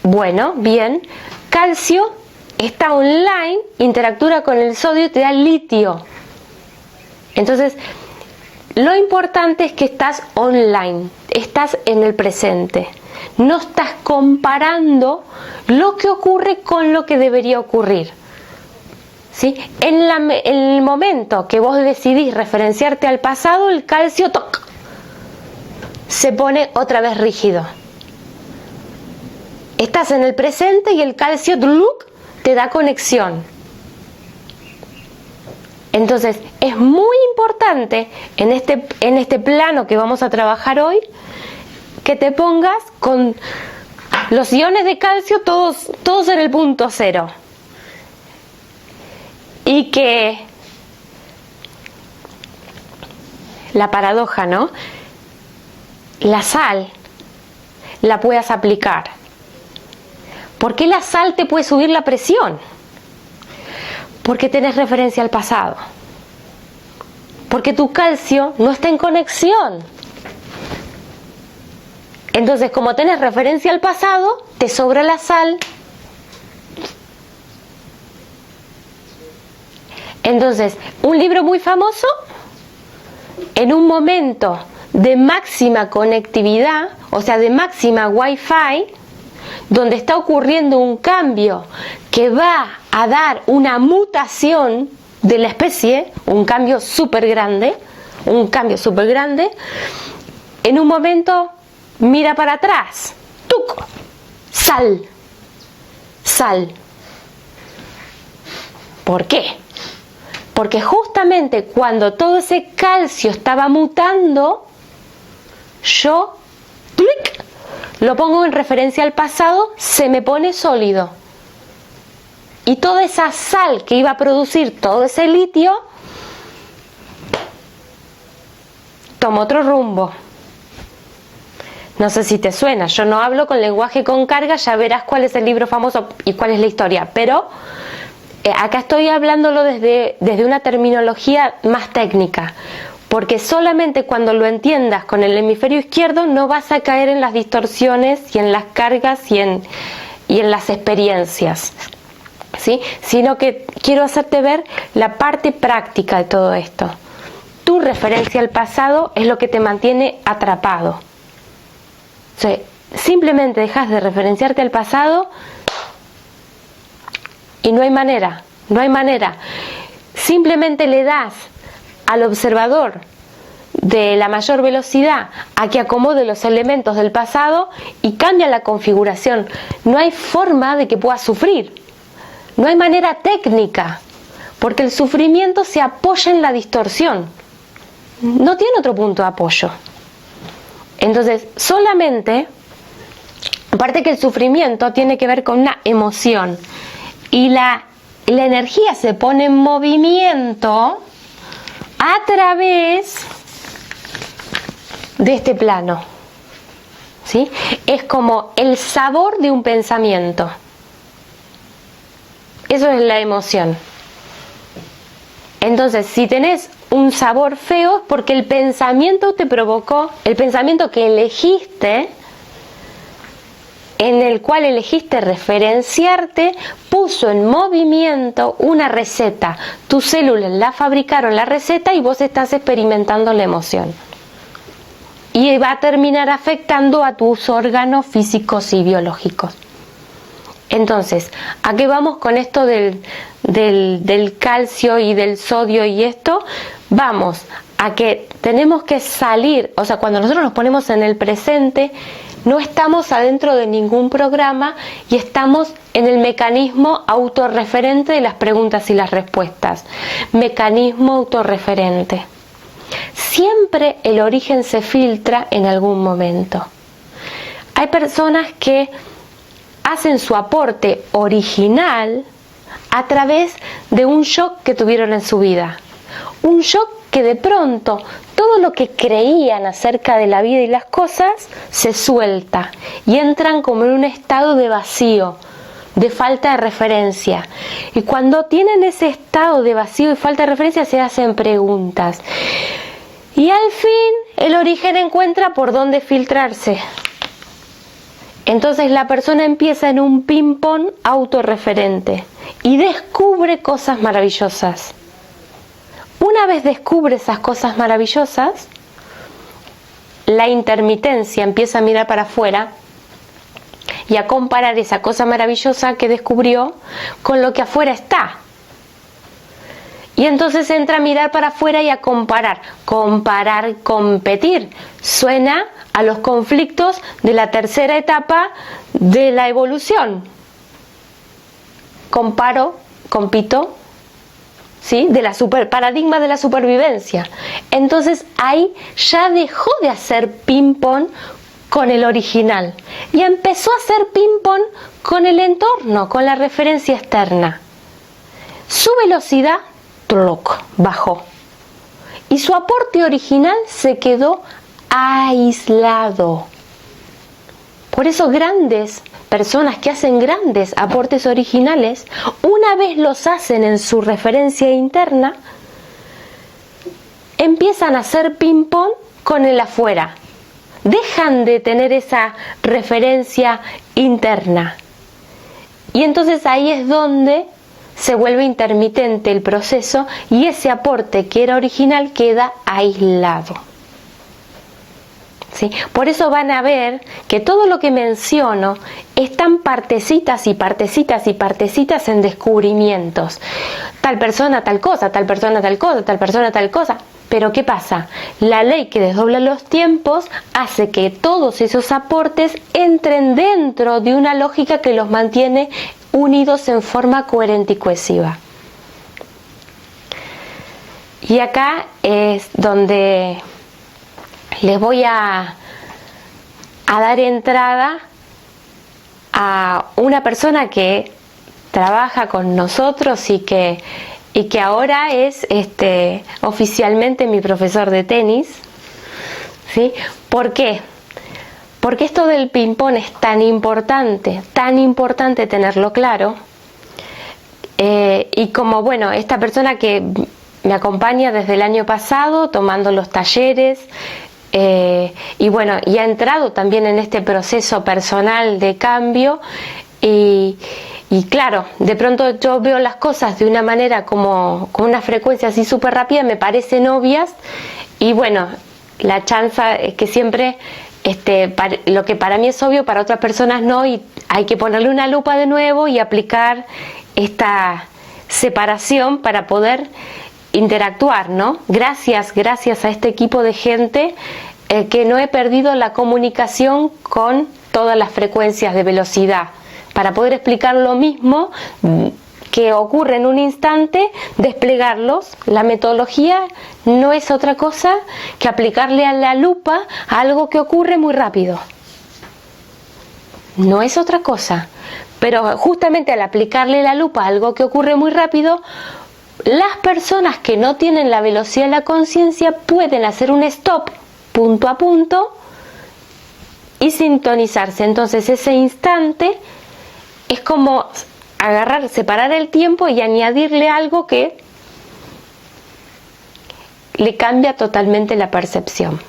Bueno, bien, calcio está online, interactúa con el sodio y te da litio. Entonces, lo importante es que estás online, estás en el presente. No estás comparando lo que ocurre con lo que debería ocurrir. ¿Sí? En el momento que vos decidís referenciarte al pasado, el calcio se pone otra vez rígido. Estás en el presente y el calcio te da conexión. Entonces es muy importante en este plano que vamos a trabajar hoy que te pongas con los iones de calcio todos en el punto cero, y que la paradoja, ¿no? La sal la puedas aplicar. ¿Por qué la sal te puede subir la presión? Porque tenés referencia al pasado. Porque tu calcio no está en conexión. Entonces, como tenés referencia al pasado, te sobra la sal. Entonces, un libro muy famoso, en un momento de máxima conectividad, o sea, de máxima Wi-Fi, donde está ocurriendo un cambio que va a dar una mutación de la especie, un cambio súper grande, en un momento mira para atrás, ¡tuc! Sal. ¿Por qué? Porque justamente cuando todo ese calcio estaba mutando, yo ¡clic! Lo pongo en referencia al pasado, se me pone sólido. Y toda esa sal que iba a producir todo ese litio, toma otro rumbo. No sé si te suena, yo no hablo con lenguaje con carga, ya verás cuál es el libro famoso y cuál es la historia, pero acá estoy hablándolo desde una terminología más técnica, porque solamente cuando lo entiendas con el hemisferio izquierdo no vas a caer en las distorsiones y en las cargas y en las experiencias, ¿sí? Sino que quiero hacerte ver la parte práctica de todo esto. Tu referencia al pasado es lo que te mantiene atrapado. O sea, simplemente dejas de referenciarte al pasado y no hay manera. Simplemente le das al observador de la mayor velocidad a que acomode los elementos del pasado y cambia la configuración. No hay forma de que pueda sufrir. No hay manera técnica, porque el sufrimiento se apoya en la distorsión. No tiene otro punto de apoyo. Entonces, solamente, aparte que el sufrimiento tiene que ver con una emoción, y la energía se pone en movimiento a través de este plano, ¿sí? Es como el sabor de un pensamiento. Eso es la emoción. Entonces, si tenés un sabor feo es porque el pensamiento te provocó, el pensamiento que elegiste, en el cual elegiste referenciarte, puso en movimiento una receta. Tus células la fabricaron la receta y vos estás experimentando la emoción. Y va a terminar afectando a tus órganos físicos y biológicos. Entonces, ¿a qué vamos con esto del calcio y del sodio y esto? Vamos a que tenemos que salir, o sea, cuando nosotros nos ponemos en el presente, no estamos adentro de ningún programa y estamos en el mecanismo autorreferente de las preguntas y las respuestas. Mecanismo autorreferente. Siempre el origen se filtra en algún momento. Hay personas que hacen su aporte original a través de un shock que tuvieron en su vida. Un shock que de pronto todo lo que creían acerca de la vida y las cosas se suelta y entran como en un estado de vacío, de falta de referencia. Y cuando tienen ese estado de vacío y falta de referencia se hacen preguntas. Y al fin el origen encuentra por dónde filtrarse. Entonces la persona empieza en un ping-pong autorreferente y descubre cosas maravillosas. Una vez descubre esas cosas maravillosas, la intermitencia empieza a mirar para afuera y a comparar esa cosa maravillosa que descubrió con lo que afuera está. Y entonces entra a mirar para afuera y a comparar. Comparar, competir. Suena a los conflictos de la tercera etapa de la evolución. Comparo, compito, ¿sí? Paradigma de la supervivencia. Entonces ahí ya dejó de hacer ping-pong con el original y empezó a hacer ping-pong con el entorno, con la referencia externa. Su velocidad bajó y su aporte original se quedó aislado. Por eso grandes personas que hacen grandes aportes originales, una vez los hacen en su referencia interna, empiezan a hacer ping-pong con el afuera. Dejan de tener esa referencia interna. Y entonces ahí es donde se vuelve intermitente el proceso y ese aporte que era original queda aislado. ¿Sí? Por eso van a ver que todo lo que menciono están partecitas y partecitas y partecitas en descubrimientos. Tal persona tal cosa, tal persona tal cosa, tal persona tal cosa. Pero ¿qué pasa? La ley que desdobla los tiempos hace que todos esos aportes entren dentro de una lógica que los mantiene unidos en forma coherente y cohesiva. Y acá es donde les voy a dar entrada a una persona que trabaja con nosotros y que ahora es oficialmente mi profesor de tenis. ¿Sí? ¿Por qué? Porque esto del ping-pong es tan importante tenerlo claro. Y como, bueno, esta persona que me acompaña desde el año pasado tomando los talleres, y bueno, y ha entrado también en este proceso personal de cambio y claro, de pronto yo veo las cosas de una manera como con una frecuencia así súper rápida, me parecen obvias y bueno, la chanza es que siempre lo que para mí es obvio, para otras personas no, y hay que ponerle una lupa de nuevo y aplicar esta separación para poder interactuar, ¿no? Gracias a este equipo de gente que no he perdido la comunicación con todas las frecuencias de velocidad para poder explicar lo mismo que ocurre en un instante, desplegarlos. La metodología no es otra cosa que aplicarle a la lupa a algo que ocurre muy rápido. No es otra cosa, pero justamente al aplicarle la lupa a algo que ocurre muy rápido, las personas que no tienen la velocidad de la conciencia pueden hacer un stop punto a punto y sintonizarse. Entonces ese instante es como separar el tiempo y añadirle algo que le cambia totalmente la percepción.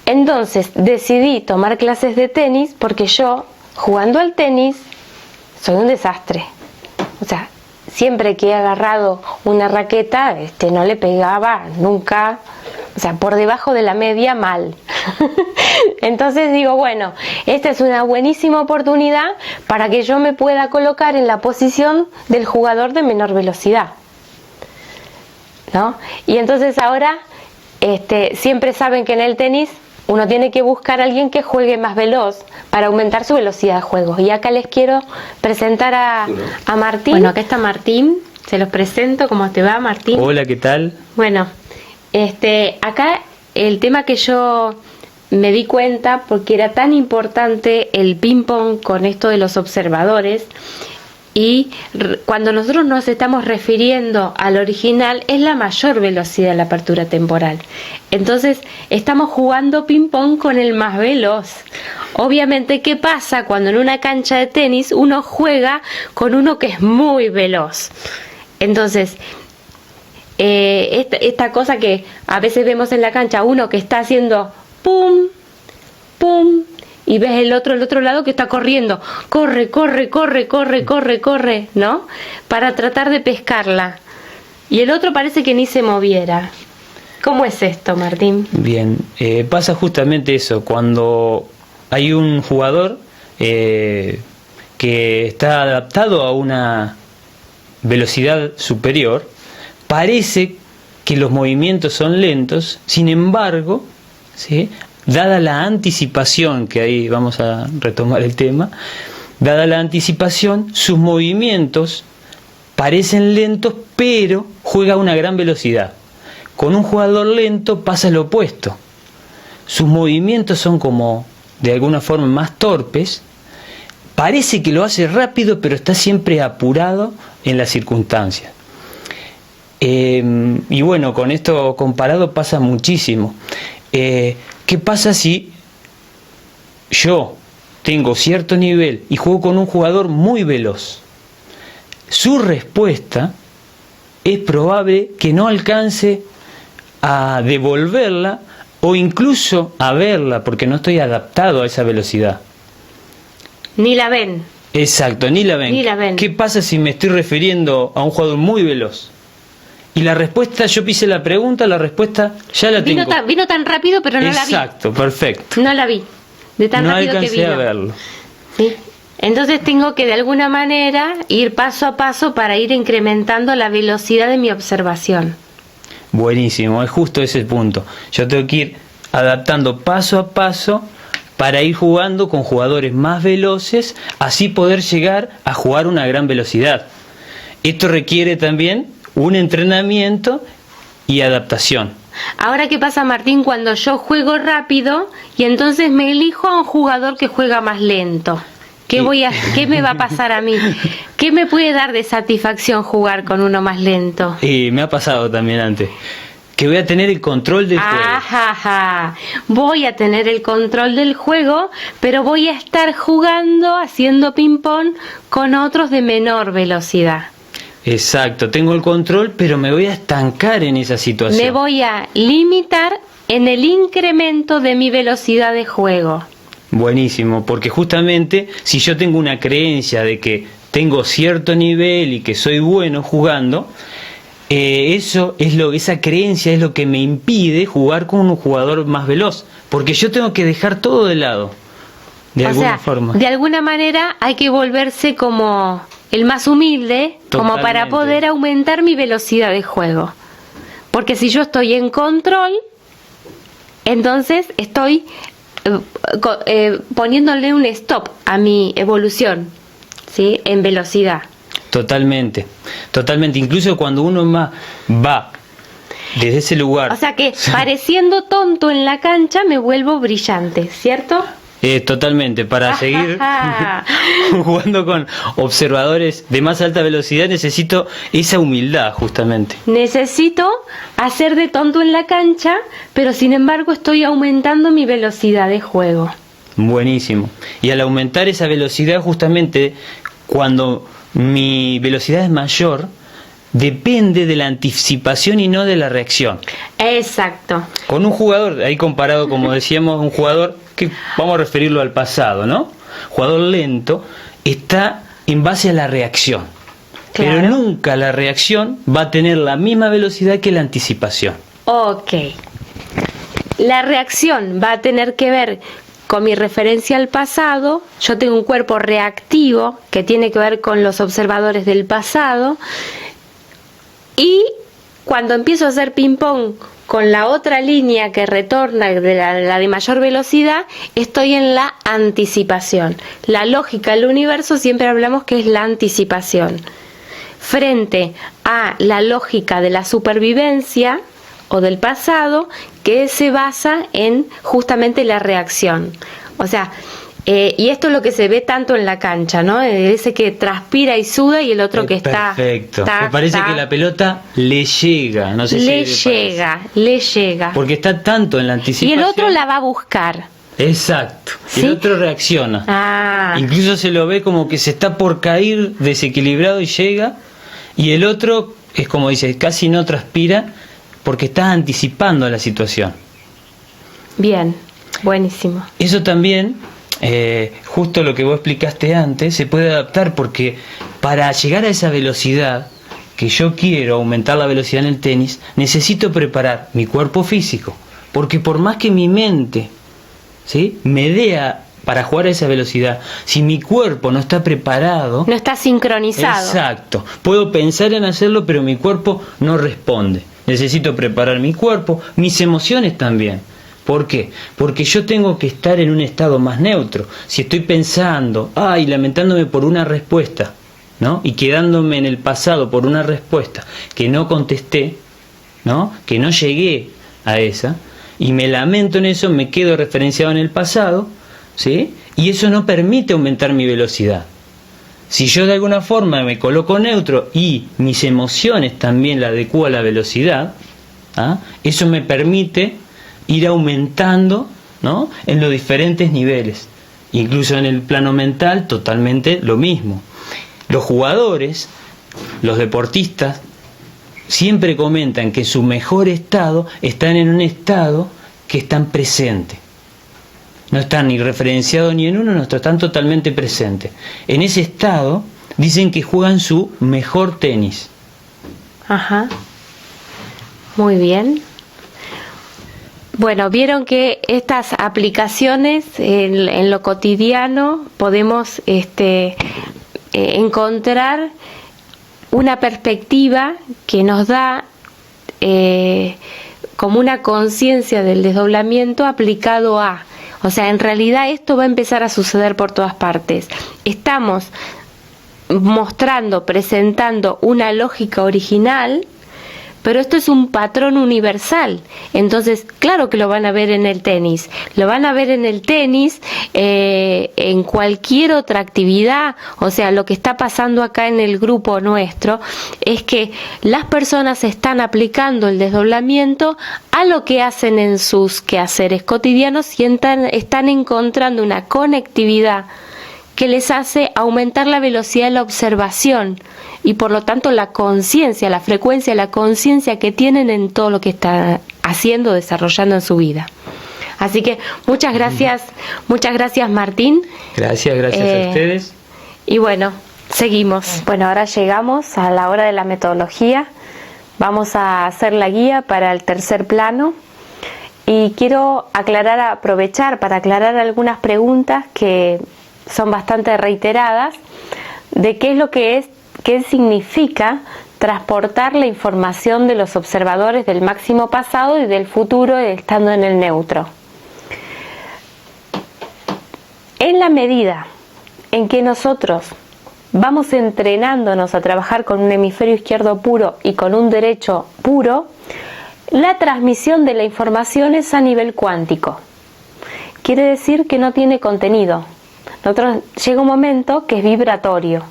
Entonces decidí tomar clases de tenis porque yo, jugando al tenis, soy un desastre. O sea, siempre que he agarrado una raqueta, no le pegaba nunca, o sea, por debajo de la media, mal. Entonces digo, bueno, esta es una buenísima oportunidad para que yo me pueda colocar en la posición del jugador de menor velocidad, ¿no? Y entonces ahora, siempre saben que en el tenis uno tiene que buscar a alguien que juegue más veloz para aumentar su velocidad de juego. Y acá les quiero presentar a Martín. Bueno, acá está Martín. Se los presento. ¿Cómo te va, Martín? Hola, ¿qué tal? Bueno, acá el tema que yo me di cuenta, porque era tan importante el ping-pong con esto de los observadores, y cuando nosotros nos estamos refiriendo al original es la mayor velocidad de la apertura temporal. Entonces estamos jugando ping-pong con el más veloz. Obviamente, ¿qué pasa cuando en una cancha de tenis uno juega con uno que es muy veloz? Entonces esta cosa que a veces vemos en la cancha, uno que está haciendo pum, pum, y ves el otro lado que está corriendo, corre, ¿no? Para tratar de pescarla. Y el otro parece que ni se moviera. ¿Cómo es esto, Martín? Bien, pasa justamente eso, cuando hay un jugador que está adaptado a una velocidad superior, parece que los movimientos son lentos, sin embargo, ¿sí?, dada la anticipación, que ahí vamos a retomar el tema, dada la anticipación, sus movimientos parecen lentos, pero juega a una gran velocidad. Con un jugador lento pasa lo opuesto. Sus movimientos son como, de alguna forma, más torpes. Parece que lo hace rápido, pero está siempre apurado en las circunstancias. Y bueno, con esto comparado pasa muchísimo. ¿Qué pasa si yo tengo cierto nivel y juego con un jugador muy veloz? Su respuesta es probable que no alcance a devolverla o incluso a verla, porque no estoy adaptado a esa velocidad. Ni la ven. Exacto, ni la ven. Ni la ven. ¿Qué pasa si me estoy refiriendo a un jugador muy veloz? Y la respuesta, yo pise la pregunta, la respuesta ya la tengo. Vino tan rápido, pero no la vi. Exacto, perfecto. No la vi. De tan no rápido que alcancé vino. a verlo. ¿Sí? Entonces tengo que de alguna manera ir paso a paso para ir incrementando la velocidad de mi observación. Buenísimo, es justo ese punto. Yo tengo que ir adaptando paso a paso para ir jugando con jugadores más veloces, así poder llegar a jugar una gran velocidad. Esto requiere también un entrenamiento y adaptación. Ahora, ¿qué pasa, Martín, cuando yo juego rápido y entonces me elijo a un jugador que juega más lento? ¿Qué me va a pasar a mí? ¿Qué me puede dar de satisfacción jugar con uno más lento? Me ha pasado también antes, que voy a tener el control del juego. Ajá. Voy a tener el control del juego, pero voy a estar jugando, haciendo ping-pong con otros de menor velocidad. Exacto, tengo el control, pero me voy a estancar en esa situación. Me voy a limitar en el incremento de mi velocidad de juego. Buenísimo, porque justamente si yo tengo una creencia de que tengo cierto nivel y que soy bueno jugando, esa creencia es lo que me impide jugar con un jugador más veloz, porque yo tengo que dejar todo de lado, de alguna forma. De alguna manera hay que volverse como el más humilde, como para poder aumentar mi velocidad de juego. Porque si yo estoy en control, entonces estoy poniéndole un stop a mi evolución, ¿sí? En velocidad. Totalmente. Incluso cuando uno más va desde ese lugar. O sea que pareciendo tonto en la cancha me vuelvo brillante, ¿cierto? Totalmente. Para seguir jugando con observadores de más alta velocidad necesito esa humildad, justamente. Necesito hacer de tonto en la cancha, pero sin embargo estoy aumentando mi velocidad de juego. Buenísimo. Y al aumentar esa velocidad, justamente cuando mi velocidad es mayor, depende de la anticipación y no de la reacción. Exacto. Con un jugador, ahí comparado, como decíamos, un jugador que vamos a referirlo al pasado, ¿no? Jugador lento está en base a la reacción. Claro. Pero nunca la reacción va a tener la misma velocidad que la anticipación. Ok. La reacción va a tener que ver con mi referencia al pasado. Yo tengo un cuerpo reactivo que tiene que ver con los observadores del pasado. Y cuando empiezo a hacer ping-pong con la otra línea que retorna de la de mayor velocidad, estoy en la anticipación. La lógica del universo siempre hablamos que es la anticipación. Frente a la lógica de la supervivencia o del pasado, que se basa en justamente la reacción. O sea, y esto es lo que se ve tanto en la cancha, ¿no? Ese que transpira y suda y el otro que está... Perfecto. Me parece que la pelota le llega, no sé si le llega. Porque está tanto en la anticipación. Y el otro la va a buscar. Exacto. ¿Sí? El otro reacciona. Incluso se lo ve como que se está por caer desequilibrado y llega. Y el otro es como dice, casi no transpira porque está anticipando la situación. Bien, buenísimo. Eso también... justo lo que vos explicaste antes se puede adaptar, porque para llegar a esa velocidad que yo quiero, aumentar la velocidad en el tenis, necesito preparar mi cuerpo físico, porque por más que mi mente, ¿sí?, me dé para jugar a esa velocidad, si mi cuerpo no está preparado, no está sincronizado. Exacto, puedo pensar en hacerlo, pero mi cuerpo no responde. Necesito preparar mi cuerpo, mis emociones también, ¿Por qué? Porque yo tengo que estar en un estado más neutro. Si estoy pensando, y lamentándome por una respuesta, ¿no? Y quedándome en el pasado por una respuesta que no contesté, ¿no? Que no llegué a esa, y me lamento en eso, me quedo referenciado en el pasado, ¿sí? Y eso no permite aumentar mi velocidad. Si yo de alguna forma me coloco neutro y mis emociones también la adecuo a la velocidad, eso me permite ir aumentando, ¿no? En los diferentes niveles. Incluso en el plano mental, totalmente lo mismo. Los jugadores, los deportistas, siempre comentan que su mejor estado están en un estado que están presentes. No están ni referenciados ni en uno, no están totalmente presentes. En ese estado dicen que juegan su mejor tenis. Ajá. Muy bien. Bueno, vieron que estas aplicaciones en lo cotidiano podemos encontrar una perspectiva que nos da como una conciencia del desdoblamiento aplicado a. O sea, en realidad esto va a empezar a suceder por todas partes. Estamos mostrando, presentando una lógica original, pero esto es un patrón universal. Entonces, claro que lo van a ver en el tenis. Lo van a ver en el tenis, en cualquier otra actividad. O sea, lo que está pasando acá en el grupo nuestro es que las personas están aplicando el desdoblamiento a lo que hacen en sus quehaceres cotidianos y están encontrando una conectividad que les hace aumentar la velocidad de la observación y por lo tanto la conciencia, la frecuencia, la conciencia que tienen en todo lo que están haciendo, desarrollando en su vida. Así que muchas gracias Martín. Gracias a ustedes. Y bueno, seguimos. Bueno, ahora llegamos a la hora de la metodología. Vamos a hacer la guía para el tercer plano y quiero aprovechar para aclarar algunas preguntas que son bastante reiteradas de qué significa transportar la información de los observadores del máximo pasado y del futuro estando en el neutro. En la medida en que nosotros vamos entrenándonos a trabajar con un hemisferio izquierdo puro y con un derecho puro, la transmisión de la información es a nivel cuántico. Quiere decir que no tiene contenido. Llega un momento que es vibratorio.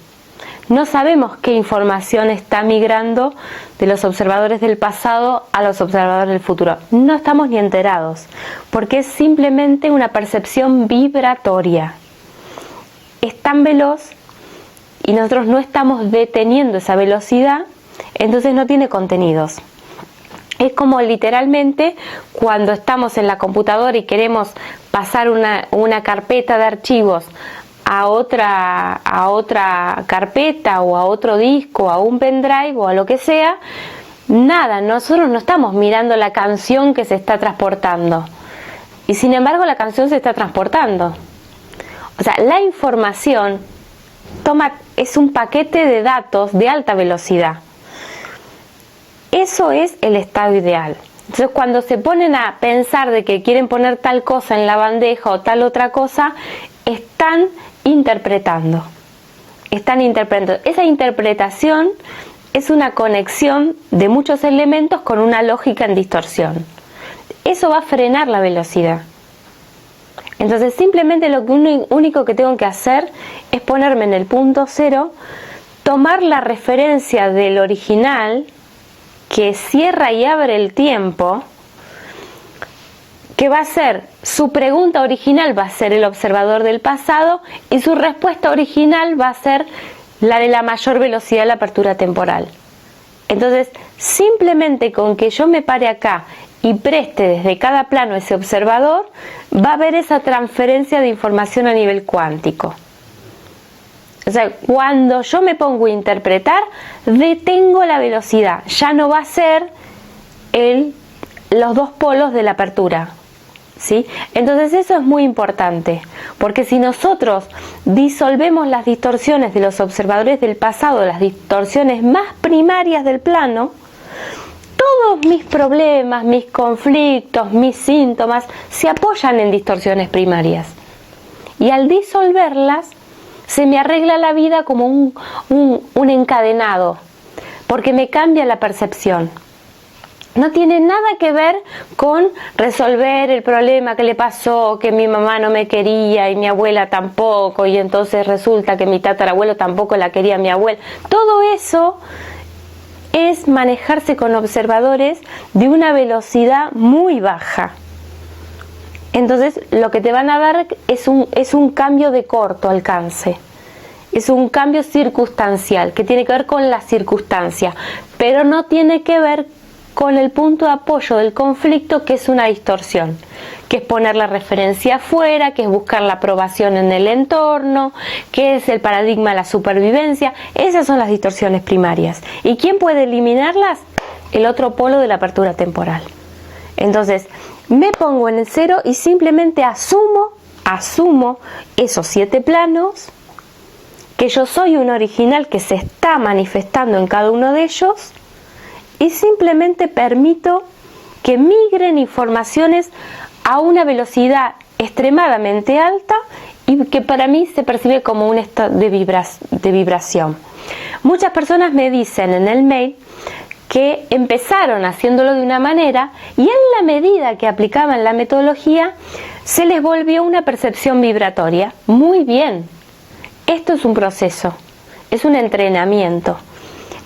No sabemos qué información está migrando de los observadores del pasado a los observadores del futuro. No estamos ni enterados, porque es simplemente una percepción vibratoria. Es tan veloz y nosotros no estamos deteniendo esa velocidad, entonces no tiene contenidos. Es como literalmente cuando estamos en la computadora y queremos pasar una carpeta de archivos a otra carpeta o a otro disco, a un pendrive o a lo que sea. Nada, nosotros no estamos mirando la canción que se está transportando. Y sin embargo la canción se está transportando. O sea, la información es un paquete de datos de alta velocidad. Eso es el estado ideal. Entonces, cuando se ponen a pensar de que quieren poner tal cosa en la bandeja o tal otra cosa, están interpretando. Esa interpretación es una conexión de muchos elementos con una lógica en distorsión. Eso va a frenar la velocidad. Entonces, simplemente lo único que tengo que hacer es ponerme en el punto cero, tomar la referencia del original, que cierra y abre el tiempo, que va a ser, su pregunta original va a ser el observador del pasado y su respuesta original va a ser la de la mayor velocidad de la apertura temporal. Entonces, simplemente con que yo me pare acá y preste desde cada plano ese observador, va a haber esa transferencia de información a nivel cuántico. O sea, cuando yo me pongo a interpretar, detengo la velocidad. Ya no va a ser los dos polos de la apertura, ¿sí? Entonces eso es muy importante, porque si nosotros disolvemos las distorsiones de los observadores del pasado, las distorsiones más primarias del plano, todo todos mis problemas, mis conflictos, mis síntomas se apoyan en distorsiones primarias. Y al disolverlas, se me arregla la vida como un encadenado, porque me cambia la percepción. No tiene nada que ver con resolver el problema que le pasó, que mi mamá no me quería y mi abuela tampoco, y entonces resulta que mi tatarabuelo tampoco la quería a mi abuela. Todo eso es manejarse con observadores de una velocidad muy baja. Entonces lo que te van a dar es un cambio de corto alcance. Es un cambio circunstancial, que tiene que ver con la circunstancia, pero no tiene que ver con el punto de apoyo del conflicto, que es una distorsión, que es poner la referencia afuera, que es buscar la aprobación en el entorno, que es el paradigma de la supervivencia. Esas son las distorsiones primarias. ¿Y quién puede eliminarlas? El otro polo de la apertura temporal. Entonces, me pongo en el cero y simplemente asumo esos 7 planos, que yo soy un original que se está manifestando en cada uno de ellos, y simplemente permito que migren informaciones a una velocidad extremadamente alta y que para mí se percibe como un estado de vibración. Muchas personas me dicen en el mail que empezaron haciéndolo de una manera y en la medida que aplicaban la metodología se les volvió una percepción vibratoria. Muy bien, esto es un proceso, es un entrenamiento.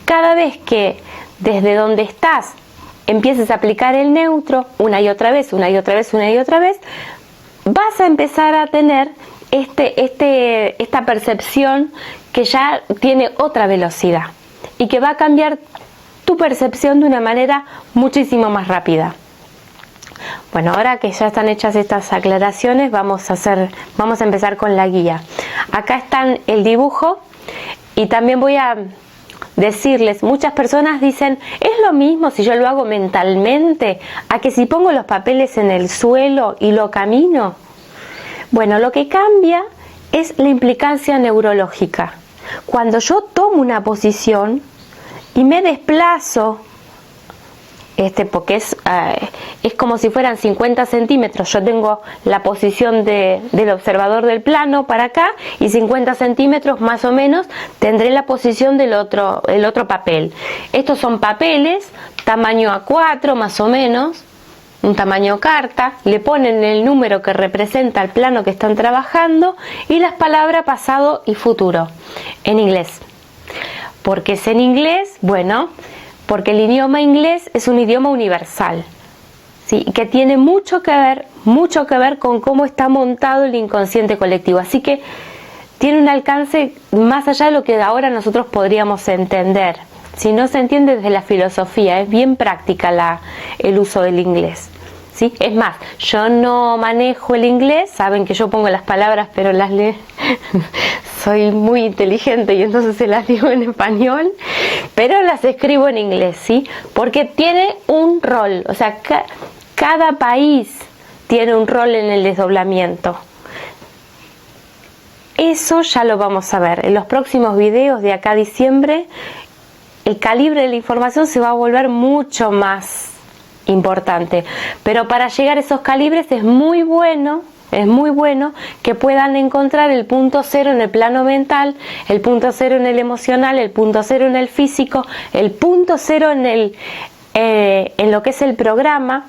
Cada vez que desde donde estás empieces a aplicar el neutro una y otra vez, vas a empezar a tener esta percepción que ya tiene otra velocidad y que va a cambiar tu percepción de una manera muchísimo más rápida. Bueno, ahora que ya están hechas estas aclaraciones, vamos a empezar con la guía. Acá está el dibujo y también voy a decirles, muchas personas dicen, es lo mismo si yo lo hago mentalmente a que si pongo los papeles en el suelo y lo camino. Bueno, lo que cambia es la implicancia neurológica. Cuando yo tomo una posición y me desplazo, porque es como si fueran 50 centímetros, yo tengo la posición del observador del plano para acá y 50 centímetros más o menos tendré la posición el otro papel. Estos son papeles, tamaño A4 más o menos, un tamaño carta, le ponen el número que representa el plano que están trabajando y las palabras pasado y futuro en inglés. ¿Por qué es en inglés? Bueno, porque el idioma inglés es un idioma universal, ¿sí? Que tiene mucho que ver con cómo está montado el inconsciente colectivo. Así que tiene un alcance más allá de lo que ahora nosotros podríamos entender. Si no se entiende desde la filosofía, es bien práctica el uso del inglés, ¿sí? Es más, yo no manejo el inglés, saben que yo pongo las palabras, pero las leo. Soy muy inteligente y entonces se las digo en español, pero las escribo en inglés, ¿sí? Porque tiene un rol, o sea, cada país tiene un rol en el desdoblamiento. Eso ya lo vamos a ver en los próximos videos de acá a diciembre. El calibre de la información se va a volver mucho más importante, pero para llegar a esos calibres es muy bueno que puedan encontrar el punto cero en el plano mental, el punto cero en el emocional, el punto cero en el físico, el punto cero en lo que es el programa.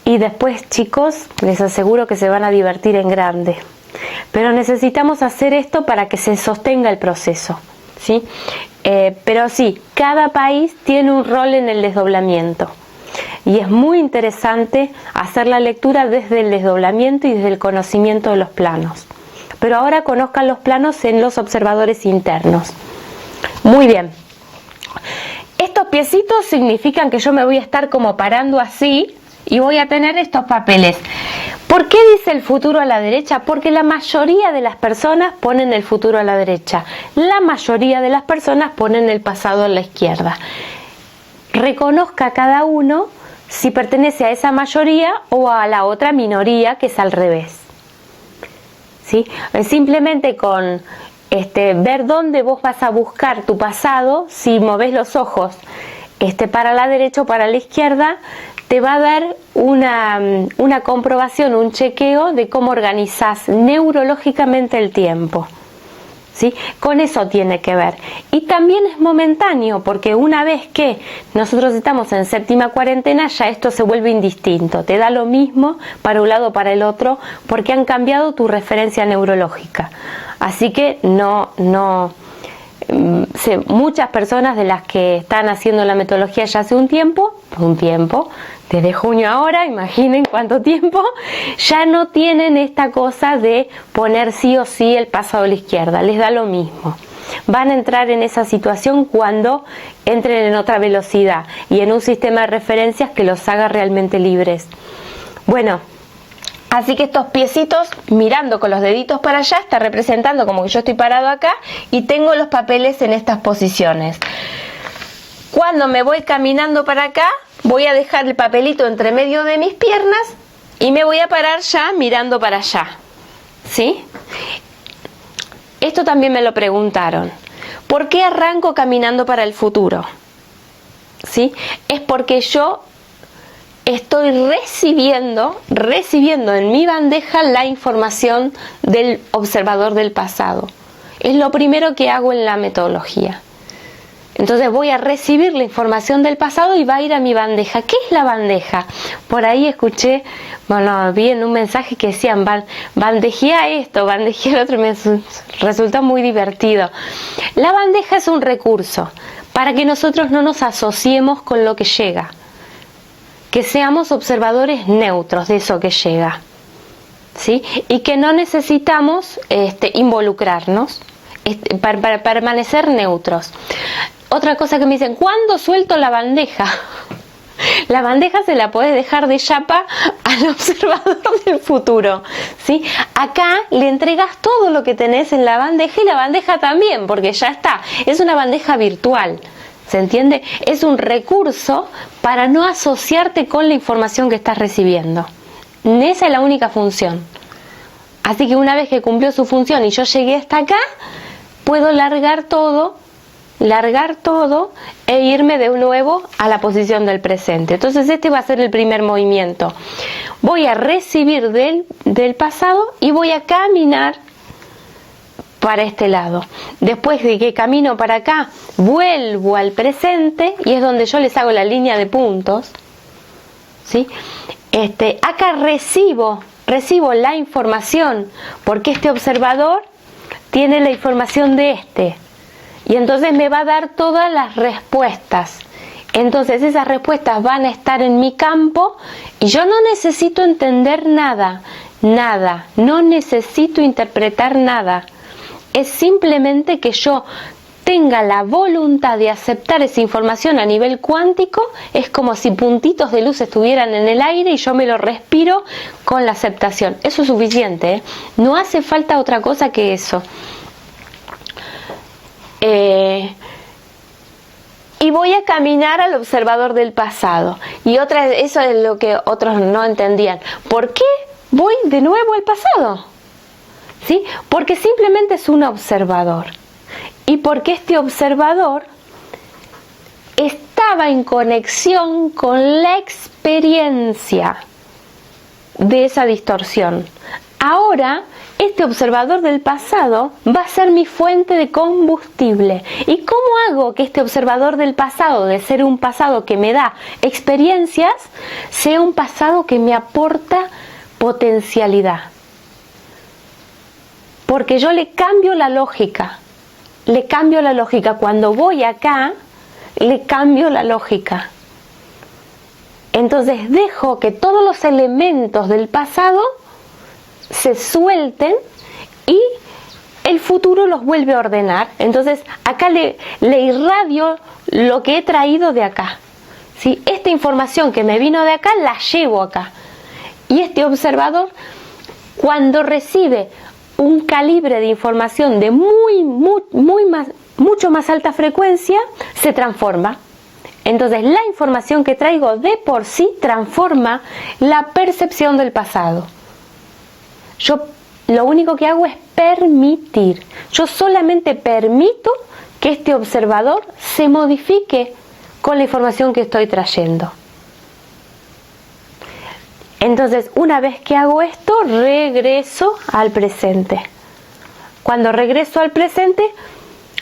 Y después, chicos, les aseguro que se van a divertir en grande. Pero necesitamos hacer esto para que se sostenga el proceso, ¿sí? Pero sí, cada país tiene un rol en el desdoblamiento. Y es muy interesante hacer la lectura desde el desdoblamiento y desde el conocimiento de los planos. Pero ahora conozcan los planos en los observadores internos. Muy bien. Estos piecitos significan que yo me voy a estar como parando así y voy a tener estos papeles. ¿Por qué dice el futuro a la derecha? Porque la mayoría de las personas ponen el futuro a la derecha. La mayoría de las personas ponen el pasado a la izquierda. Reconozca cada uno si pertenece a esa mayoría o a la otra minoría que es al revés, ¿sí? Simplemente con ver dónde vos vas a buscar tu pasado, si movés los ojos para la derecha o para la izquierda, te va a dar una comprobación, un chequeo de cómo organizás neurológicamente el tiempo. ¿Sí? Con eso tiene que ver. Y también es momentáneo, porque una vez que nosotros estamos en séptima cuarentena, ya esto se vuelve indistinto. Te da lo mismo para un lado o para el otro, porque han cambiado tu referencia neurológica. Así que muchas personas de las que están haciendo la metodología ya hace un tiempo, desde junio ahora, imaginen cuánto tiempo, ya no tienen esta cosa de poner sí o sí el pasado a la izquierda, les da lo mismo. Van a entrar en esa situación cuando entren en otra velocidad y en un sistema de referencias que los haga realmente libres. Bueno, así que estos piecitos, mirando con los deditos para allá, está representando como que yo estoy parado acá y tengo los papeles en estas posiciones. Cuando me voy caminando para acá, voy a dejar el papelito entre medio de mis piernas y me voy a parar ya mirando para allá. ¿Sí? Esto también me lo preguntaron. ¿Por qué arranco caminando para el futuro? ¿Sí? Es porque yo estoy recibiendo en mi bandeja la información del observador del pasado. Es lo primero que hago en la metodología. Entonces voy a recibir la información del pasado y va a ir a mi bandeja. ¿Qué es la bandeja? Por ahí escuché, vi en un mensaje que decían, bandejea esto, bandejea el otro, me resulta muy divertido. La bandeja es un recurso para que nosotros no nos asociemos con lo que llega, que seamos observadores neutros de eso que llega, ¿sí? Y que no necesitamos involucrarnos, para permanecer neutros. Otra cosa que me dicen, ¿cuándo suelto la bandeja? La bandeja se la podés dejar de chapa al observador del futuro, ¿sí? Acá le entregas todo lo que tenés en la bandeja y la bandeja también, porque ya está. Es una bandeja virtual, ¿se entiende? Es un recurso para no asociarte con la información que estás recibiendo. Esa es la única función. Así que una vez que cumplió su función y yo llegué hasta acá, puedo largar todo e irme de nuevo a la posición del presente. Entonces este va a ser el primer movimiento. Voy a recibir del pasado y voy a caminar para este lado. Después de que camino para acá, vuelvo al presente y es donde yo les hago la línea de puntos, ¿sí? Acá recibo la información porque este observador tiene la información de y entonces me va a dar todas las respuestas. Entonces esas respuestas van a estar en mi campo y yo no necesito entender nada, no necesito interpretar nada. Es simplemente que yo tenga la voluntad de aceptar esa información a nivel cuántico. Es como si puntitos de luz estuvieran en el aire y yo me lo respiro con la aceptación. Eso es suficiente, ¿eh? No hace falta otra cosa que eso. Y voy a caminar al observador del pasado. Y eso es lo que otros no entendían. ¿Por qué voy de nuevo al pasado? ¿Sí? Porque simplemente es un observador. Y porque este observador estaba en conexión con la experiencia de esa distorsión. Ahora, este observador del pasado va a ser mi fuente de combustible. ¿Y cómo hago que este observador del pasado, de ser un pasado que me da experiencias, sea un pasado que me aporta potencialidad? Porque yo le cambio la lógica. Cuando voy acá, le cambio la lógica. Entonces dejo que todos los elementos del pasado se suelten y el futuro los vuelve a ordenar. Entonces acá le irradio lo que he traído de acá, ¿sí? Esta información que me vino de acá la llevo acá. Y este observador, cuando recibe un calibre de información de mucho más alta frecuencia, se transforma. Entonces la información que traigo de por sí transforma la percepción del pasado. Yo lo único que hago es permitir. Yo solamente permito que este observador se modifique con la información que estoy trayendo. Entonces, una vez que hago esto, regreso al presente. Cuando regreso al presente,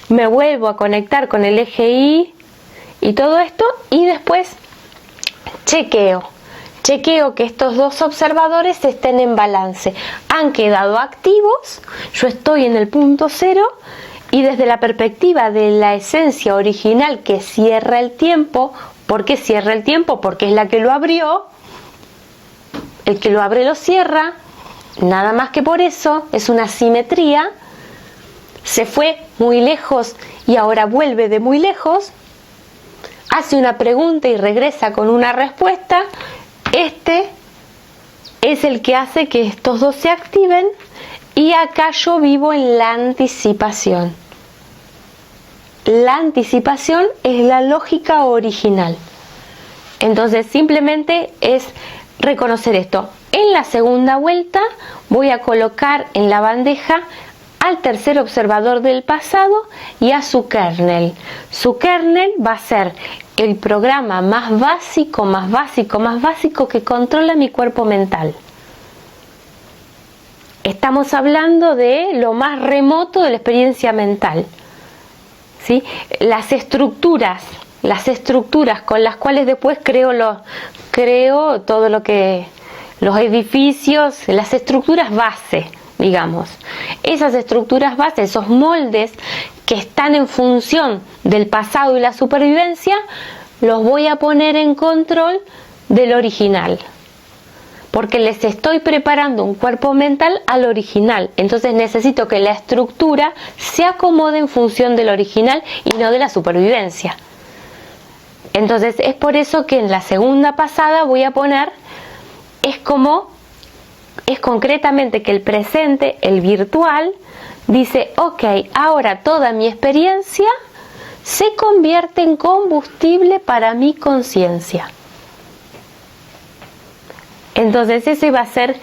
me vuelvo a conectar con el eje Y y todo esto, y después chequeo que estos dos observadores estén en balance. Han quedado activos, yo estoy en el punto cero, y desde la perspectiva de la esencia original que cierra el tiempo, ¿por qué cierra el tiempo? Porque es la que lo abrió, el que lo abre lo cierra, nada más que por eso, es una simetría. Se fue muy lejos y ahora vuelve de muy lejos, hace una pregunta y regresa con una respuesta. Este es el que hace que estos dos se activen, y acá yo vivo en la anticipación. La anticipación es la lógica original. Entonces simplemente es reconocer esto. En la segunda vuelta voy a colocar en la bandeja al tercer observador del pasado y a su kernel. Su kernel va a ser el programa más básico que controla mi cuerpo mental. Estamos hablando de lo más remoto de la experiencia mental, ¿sí? Las estructuras con las cuales después creo todo lo que los edificios, las estructuras base, digamos. Esas estructuras base, esos moldes que están en función del pasado y la supervivencia, los voy a poner en control del original, porque les estoy preparando un cuerpo mental al original. Entonces necesito que la estructura se acomode en función del original y no de la supervivencia. Entonces es por eso que en la segunda pasada voy a poner, es concretamente que el presente, el virtual, dice, ok, ahora toda mi experiencia se convierte en combustible para mi conciencia. Entonces ese va a ser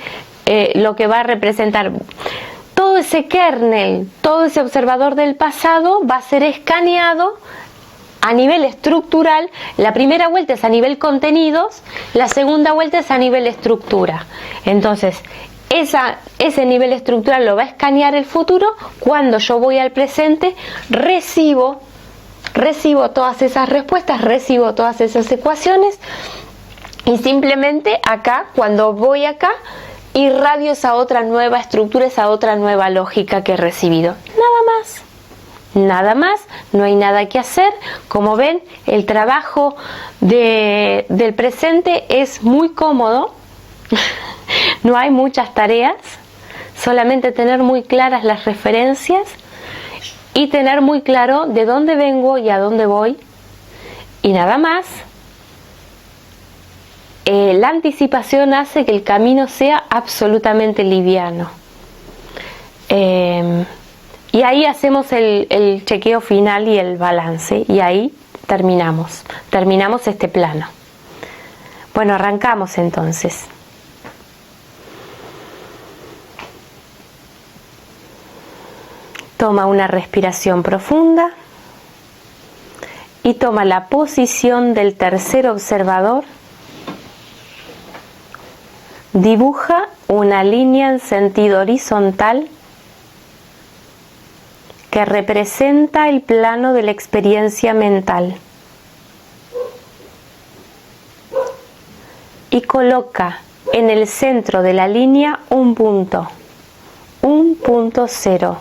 lo que va a representar. Todo ese kernel, todo ese observador del pasado va a ser escaneado a nivel estructural. La primera vuelta es a nivel contenidos, la segunda vuelta es a nivel estructura. Entonces ese nivel estructural lo va a escanear el futuro. Cuando yo voy al presente, recibo todas esas respuestas, recibo todas esas ecuaciones, y simplemente acá, cuando voy acá, irradio esa otra nueva estructura, esa otra nueva lógica que he recibido. Nada más, no hay nada que hacer. Como ven, el trabajo del presente es muy cómodo. No hay muchas tareas, solamente tener muy claras las referencias y tener muy claro de dónde vengo y a dónde voy, y nada más. La anticipación hace que el camino sea absolutamente liviano. Y ahí hacemos el chequeo final y el balance, y ahí terminamos este plano. Bueno, arrancamos entonces. Toma una respiración profunda y toma la posición del tercer observador. Dibuja una línea en sentido horizontal que representa el plano de la experiencia mental, y coloca en el centro de la línea un punto cero.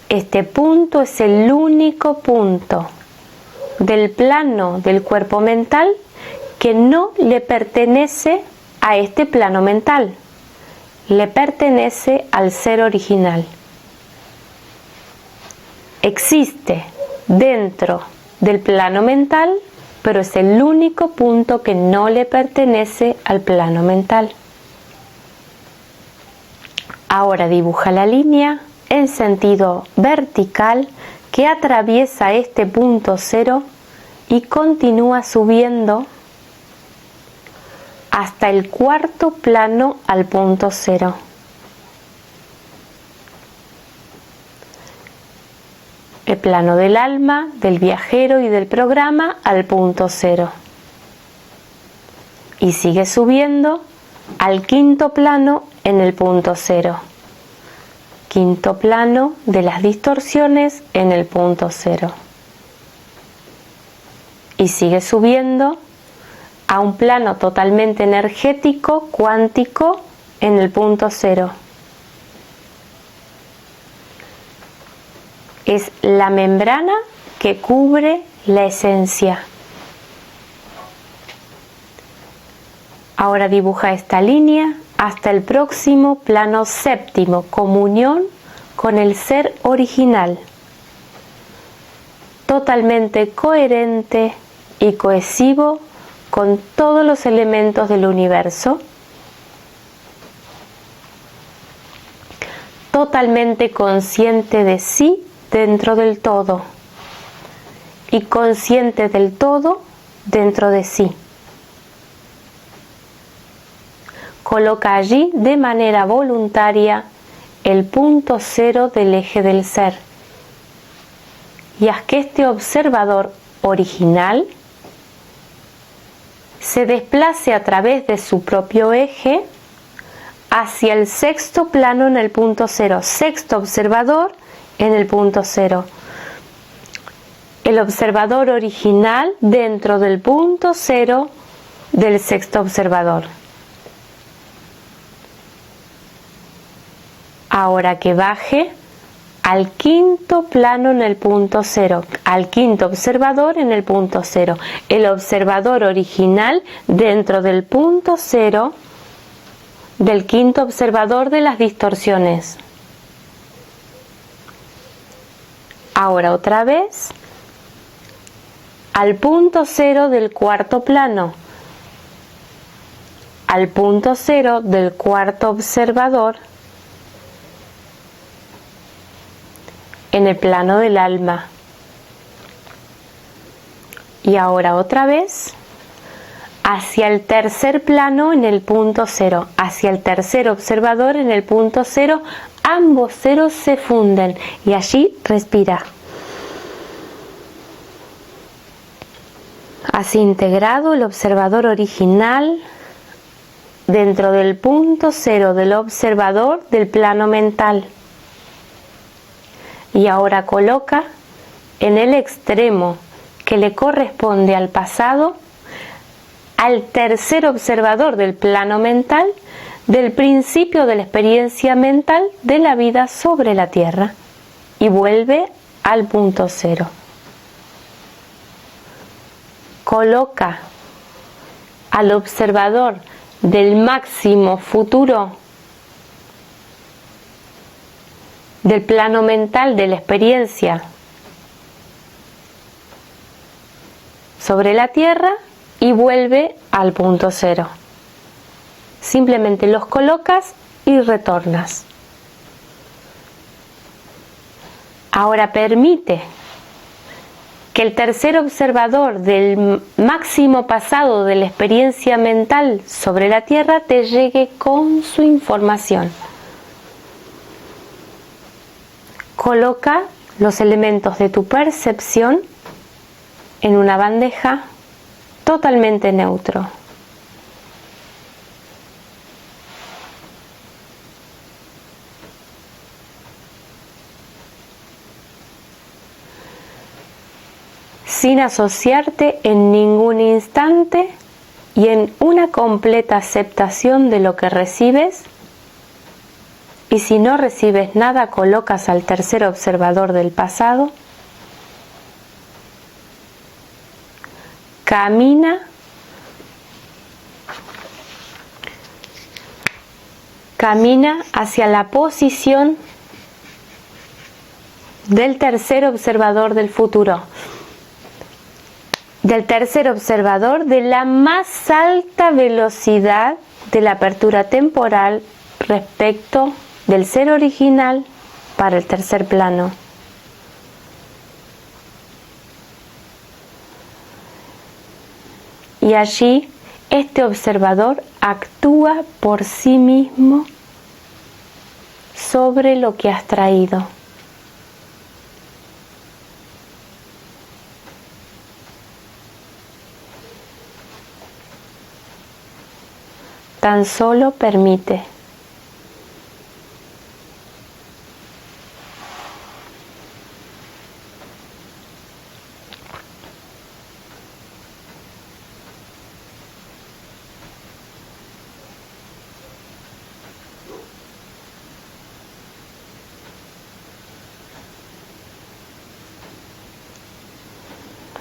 Este punto es el único punto del plano del cuerpo mental que no le pertenece a este plano mental, le pertenece al ser original. Existe dentro del plano mental, pero es el único punto que no le pertenece al plano mental. Ahora dibuja la línea en sentido vertical que atraviesa este punto cero y continúa subiendo hasta el cuarto plano al punto cero. el plano del alma, del viajero y del programa al punto cero. Y sigue subiendo al quinto plano en el punto cero. Quinto plano de las distorsiones en el punto cero. Y sigue subiendo a un plano totalmente energético, cuántico, en el punto cero. Es la membrana que cubre la esencia. Ahora dibuja esta línea hasta el próximo plano séptimo, comunión con el ser original, totalmente coherente y cohesivo con todos los elementos del universo, totalmente consciente de sí dentro del todo y consciente del todo dentro de sí. Coloca allí de manera voluntaria el punto cero del eje del ser y haz que este observador original se desplace a través de su propio eje hacia el sexto plano en el punto cero, sexto observador en el punto cero. El observador original dentro del punto cero del sexto observador. Ahora que baje al quinto plano en el punto cero, al quinto observador en el punto cero, el observador original dentro del punto cero del quinto observador de las distorsiones. Ahora otra vez al punto cero del cuarto plano, al punto cero del cuarto observador en el plano del alma. Y ahora otra vez hacia el tercer plano en el punto cero, hacia el tercer observador en el punto cero, ambos ceros se funden y allí respira. Has integrado el observador original dentro del punto cero del observador del plano mental. Y ahora coloca en el extremo que le corresponde al pasado al tercer observador del plano mental del principio de la experiencia mental de la vida sobre la Tierra y vuelve al punto cero. Coloca al observador del máximo futuro del plano mental de la experiencia sobre la Tierra y vuelve al punto cero. Simplemente los colocas y retornas. Ahora permite que el tercer observador del máximo pasado de la experiencia mental sobre la Tierra te llegue con su información. Coloca los elementos de tu percepción en una bandeja totalmente neutro. Sin asociarte en ningún instante y en una completa aceptación de lo que recibes. Y si no recibes nada, colocas al tercer observador del pasado. Camina hacia la posición del tercer observador del futuro, del tercer observador de la más alta velocidad de la apertura temporal respecto del ser original para el tercer plano. Y allí este observador actúa por sí mismo sobre lo que has traído. Tan solo permite.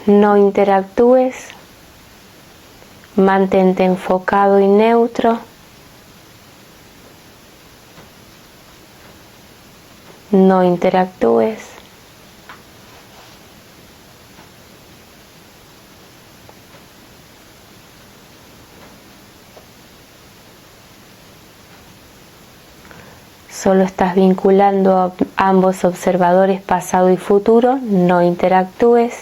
No interactúes, mantente enfocado y neutro. No interactúes. Solo estás vinculando a ambos observadores, pasado y futuro. No interactúes.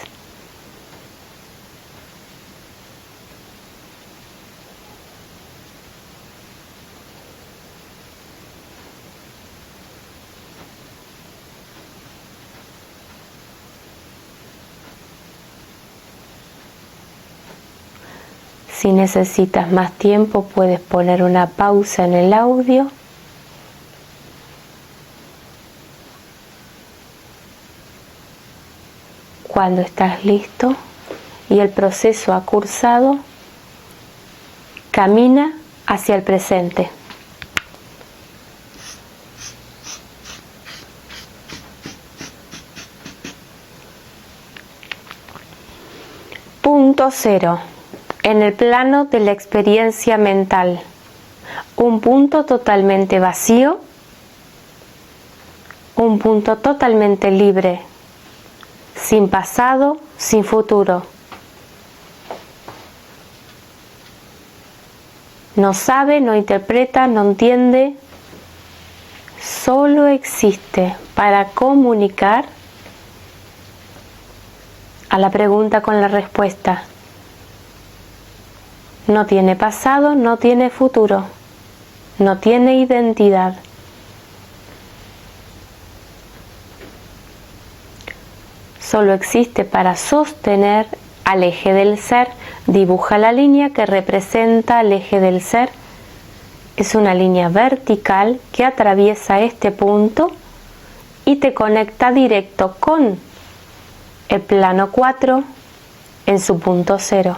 Si necesitas más tiempo, puedes poner una pausa en el audio. Cuando estás listo y el proceso ha cursado, camina hacia el presente. Punto cero. En el plano de la experiencia mental, un punto totalmente vacío, un punto totalmente libre, sin pasado, sin futuro. No sabe, no interpreta, no entiende, solo existe para comunicar a la pregunta con la respuesta. No tiene pasado, no tiene futuro, no tiene identidad. Solo existe para sostener al eje del ser. Dibuja la línea que representa al eje del ser. Es una línea vertical que atraviesa este punto y te conecta directo con el plano 4 en su punto 0.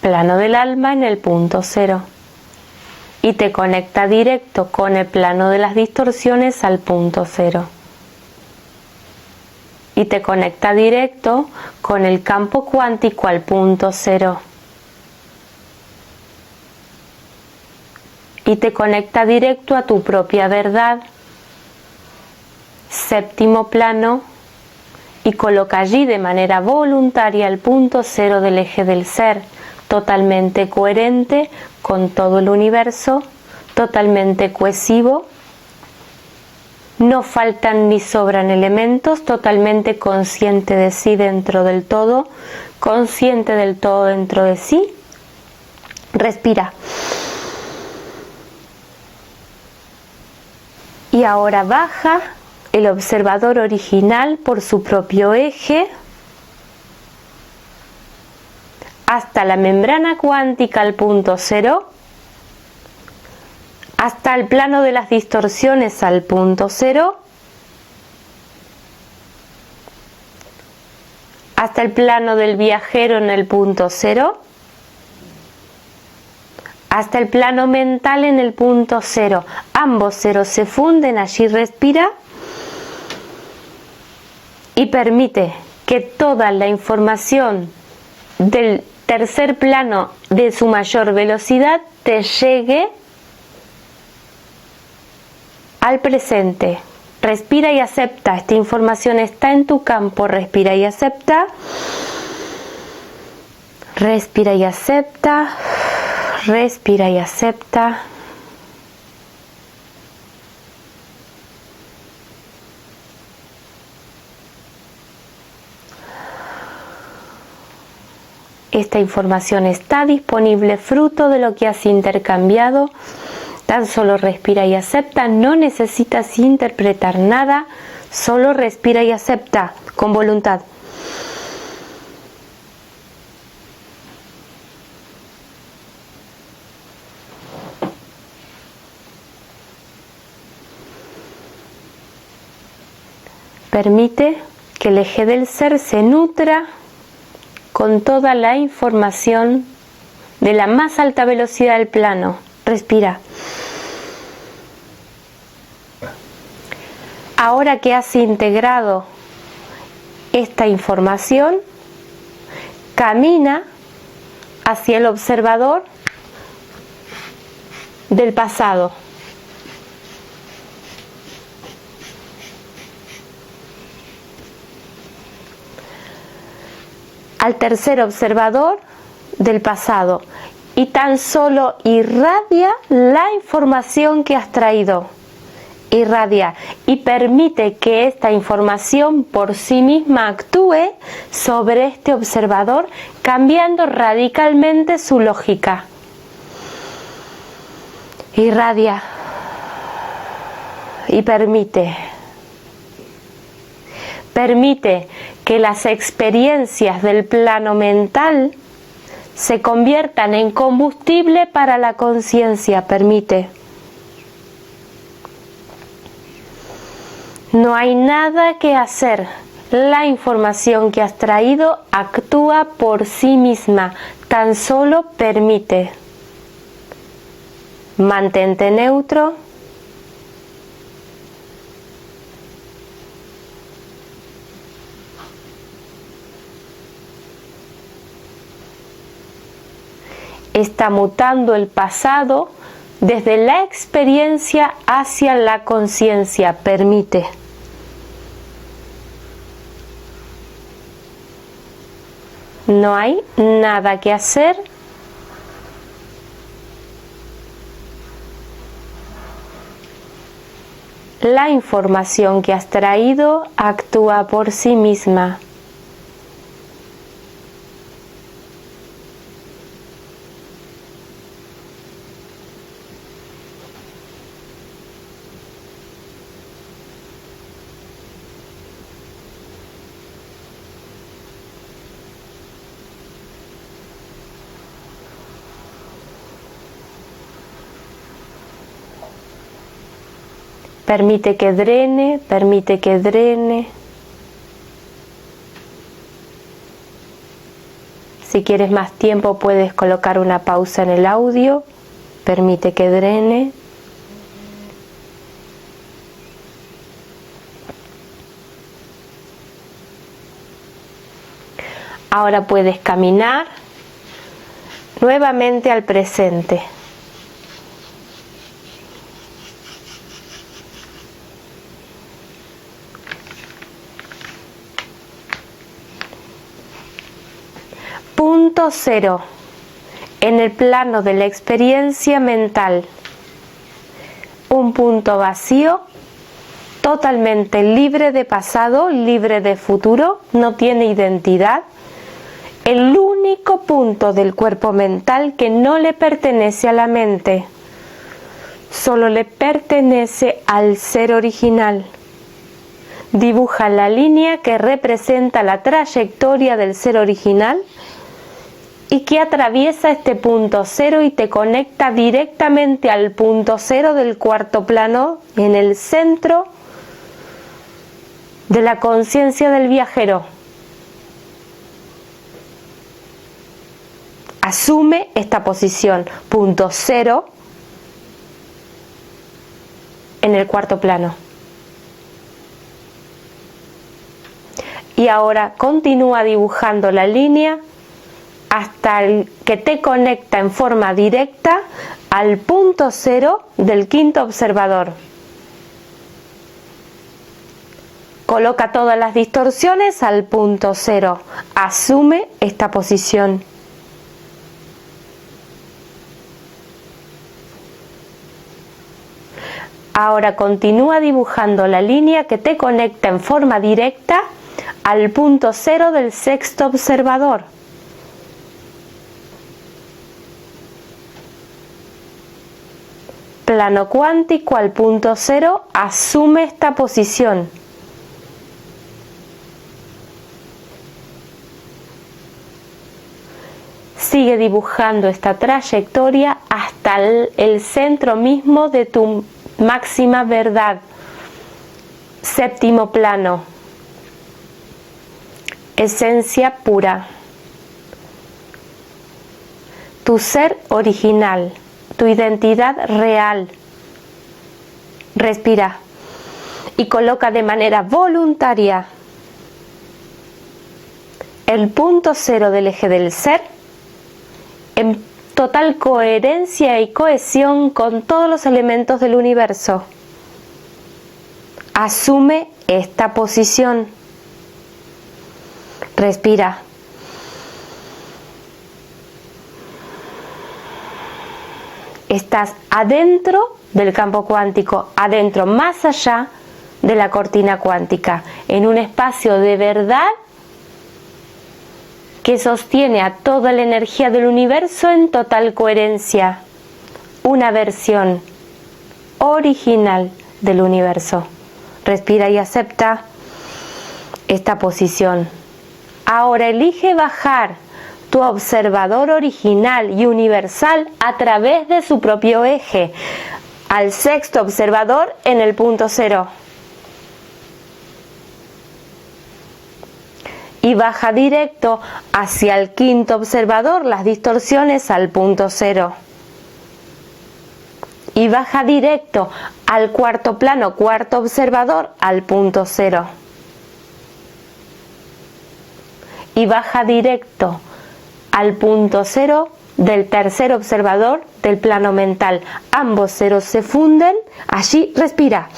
Plano del alma en el punto 0 y te conecta directo con el plano de las distorsiones al punto 0 y te conecta directo con el campo cuántico al punto 0 y te conecta directo a tu propia verdad, séptimo plano, y coloca allí de manera voluntaria el punto 0 del eje del ser, totalmente coherente con todo el universo, totalmente cohesivo, no faltan ni sobran elementos, totalmente consciente de sí dentro del todo, consciente del todo dentro de sí. Respira. Y ahora baja el observador original por su propio eje hasta la membrana cuántica al punto 0, hasta el plano de las distorsiones al punto 0, hasta el plano del viajero en el punto 0, hasta el plano mental en el punto 0. Ambos ceros se funden, allí respira y permite que toda la información del tercer plano de su mayor velocidad te llegue al presente. Respira y acepta. Esta información está en tu campo. Respira y acepta. Respira y acepta. Respira y acepta. Esta información está disponible fruto de lo que has intercambiado. Tan solo respira y acepta. No necesitas interpretar nada. Solo respira y acepta con voluntad. Permite que el eje del ser se nutra con toda la información de la más alta velocidad del plano. Respira. Ahora que has integrado esta información, camina hacia el observador del pasado. Al tercer observador del pasado y tan solo irradia la información que has traído. Irradia y permite que esta información por sí misma actúe sobre este observador, cambiando radicalmente su lógica. Irradia y permite que las experiencias del plano mental se conviertan en combustible para la conciencia. Permite. No hay nada que hacer. La información que has traído actúa por sí misma. Tan solo permite. Mantente neutro. Está mutando el pasado desde la experiencia hacia la conciencia. Permite. No hay nada que hacer. La información que has traído actúa por sí misma. Permite que drene, permite que drene. Si quieres más tiempo puedes colocar una pausa en el audio. Permite que drene. Ahora puedes caminar nuevamente al presente. Punto cero, en el plano de la experiencia mental. Un punto vacío, totalmente libre de pasado, libre de futuro, no tiene identidad. El único punto del cuerpo mental que no le pertenece a la mente, solo le pertenece al ser original. Dibuja la línea que representa la trayectoria del ser original y que atraviesa este punto cero y te conecta directamente al punto cero del cuarto plano en el centro de la conciencia del viajero. Asume esta posición, punto cero en el cuarto plano. Y ahora continúa dibujando la línea hasta el que te conecta en forma directa al punto cero del quinto observador. Coloca todas las distorsiones al punto cero. Asume esta posición. Ahora continúa dibujando la línea que te conecta en forma directa al punto cero del sexto observador. Plano cuántico al punto cero, asume esta posición. Sigue dibujando esta trayectoria hasta el centro mismo de tu máxima verdad. Séptimo plano. esencia pura, tu ser original, tu identidad real. Respira y coloca de manera voluntaria el punto cero del eje del ser en total coherencia y cohesión con todos los elementos del universo. Asume esta posición. Respira. Estás adentro del campo cuántico, adentro, más allá de la cortina cuántica, en un espacio de verdad que sostiene a toda la energía del universo en total coherencia. Una versión original del universo. Respira y acepta esta posición. Ahora elige bajar tu observador original y universal a través de su propio eje al sexto observador en el punto cero. Y baja directo hacia el quinto observador las distorsiones al punto cero. Y baja directo al cuarto plano, cuarto observador, al punto cero. Y baja directo al punto cero del tercer observador del plano mental. Ambos ceros se funden. Allí respira.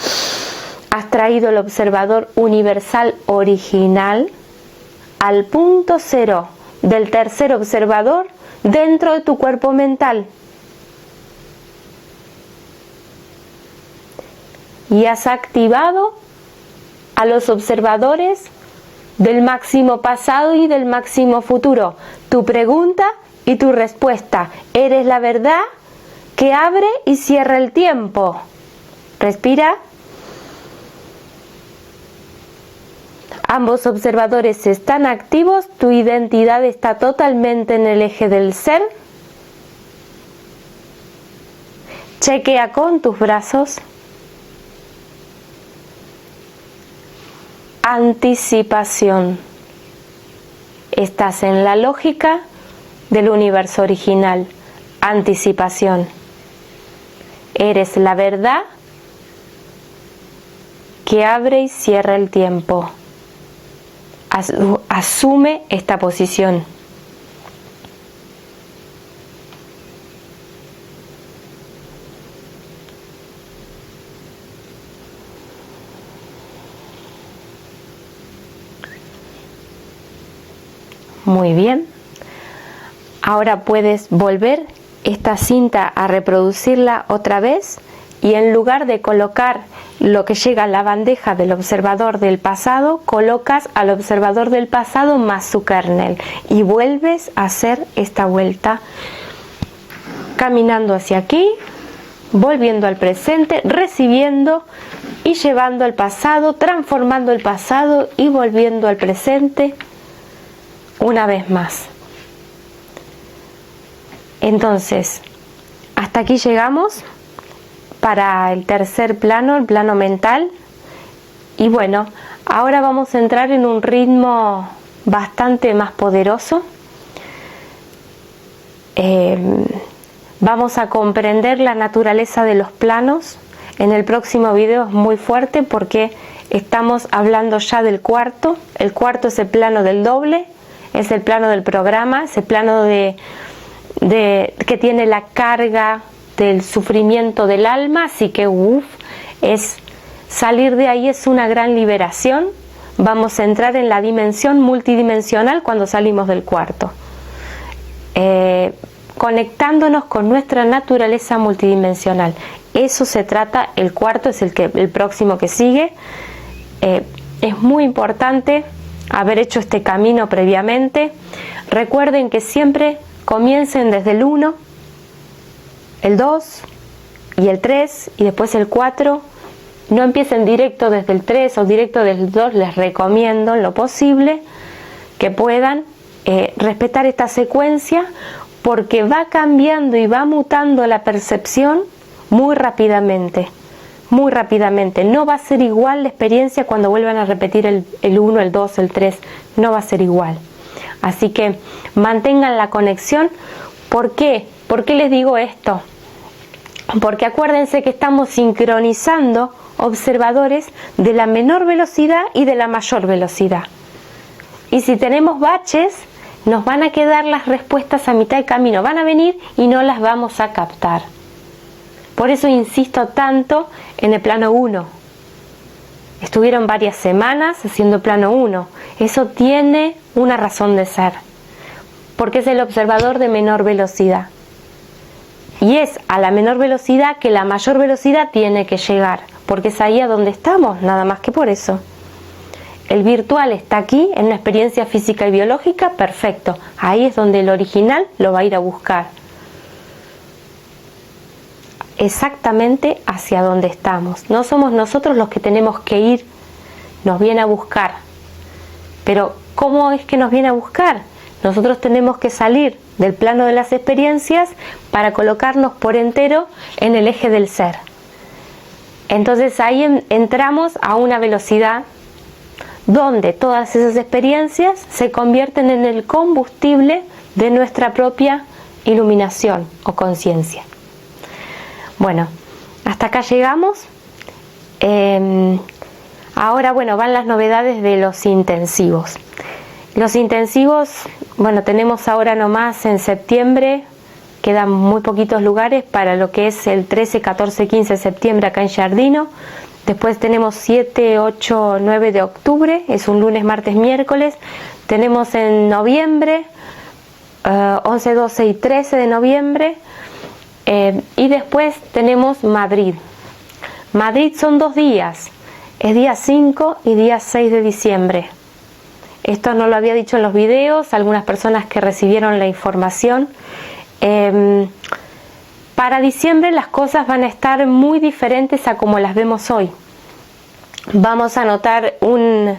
Has traído el observador universal original al punto cero del tercer observador dentro de tu cuerpo mental. Y has activado a los observadores del máximo pasado y del máximo futuro. Tu pregunta y tu respuesta. Eres la verdad que abre y cierra el tiempo. Respira. Ambos observadores están activos. Tu identidad está totalmente en el eje del ser. Chequea con tus brazos. Anticipación. Estás en la lógica del universo original. Anticipación. Eres la verdad que abre y cierra el tiempo. Asume esta posición. Muy bien. Ahora puedes volver esta cinta a reproducirla otra vez y en lugar de colocar lo que llega a la bandeja del observador del pasado, colocas al observador del pasado más su kernel y vuelves a hacer esta vuelta caminando hacia aquí, volviendo al presente, recibiendo y llevando al pasado, transformando el pasado y volviendo al presente. Una vez más. Entonces, hasta aquí llegamos para el tercer plano, el plano mental. Y bueno, ahora vamos a entrar en un ritmo bastante más poderoso. Vamos a comprender la naturaleza de los planos. En el próximo video es muy fuerte porque estamos hablando ya del cuarto. El cuarto es el plano del doble. Es el plano del programa, es el plano que tiene la carga del sufrimiento del alma, así que es salir de ahí es una gran liberación. Vamos a entrar en la dimensión multidimensional cuando salimos del cuarto, conectándonos con nuestra naturaleza multidimensional. Eso se trata, el cuarto es el próximo que sigue. Es muy importante haber hecho este camino previamente. Recuerden que siempre comiencen desde el 1, el 2 y el 3 y después el 4. No empiecen directo desde el 3 o directo desde el 2. Les recomiendo en lo posible que puedan respetar esta secuencia porque va cambiando y va mutando la percepción muy rápidamente. muy rápidamente. No va a ser igual la experiencia cuando vuelvan a repetir el 1, el 2, el 3, no va a ser igual. Así que mantengan la conexión. ¿Por qué? ¿Por qué les digo esto? Porque acuérdense que estamos sincronizando observadores de la menor velocidad y de la mayor velocidad. Y si tenemos baches, nos van a quedar las respuestas a mitad de camino, van a venir y no las vamos a captar. Por eso insisto tanto en el plano 1. Estuvieron varias semanas haciendo plano 1. Eso tiene una razón de ser, porque es el observador de menor velocidad. Y es a la menor velocidad que la mayor velocidad tiene que llegar, porque es ahí a donde estamos, nada más que por eso. El virtual está aquí, en una experiencia física y biológica, perfecto. Ahí es donde el original lo va a ir a buscar. Exactamente hacia donde estamos. No somos nosotros los que tenemos que ir, nos viene a buscar. Pero, ¿cómo es que nos viene a buscar? Nosotros tenemos que salir del plano de las experiencias para colocarnos por entero en el eje del ser. Entonces ahí entramos a una velocidad donde todas esas experiencias se convierten en el combustible de nuestra propia iluminación o conciencia. Bueno, hasta acá llegamos. Ahora, bueno, van las novedades de los intensivos. Los intensivos, bueno, tenemos ahora nomás en septiembre, quedan muy poquitos lugares para lo que es el 13, 14, 15 de septiembre acá en Giardino. Después tenemos 7, 8, 9 de octubre, es un lunes, martes, miércoles. Tenemos en noviembre, 11, 12 y 13 de noviembre. Y después tenemos Madrid. Madrid son 2 días, es día 5 y día 6 de diciembre. Esto no lo había dicho en los videos, algunas personas que recibieron la información. Para diciembre las cosas van a estar muy diferentes a como las vemos hoy. Vamos a notar un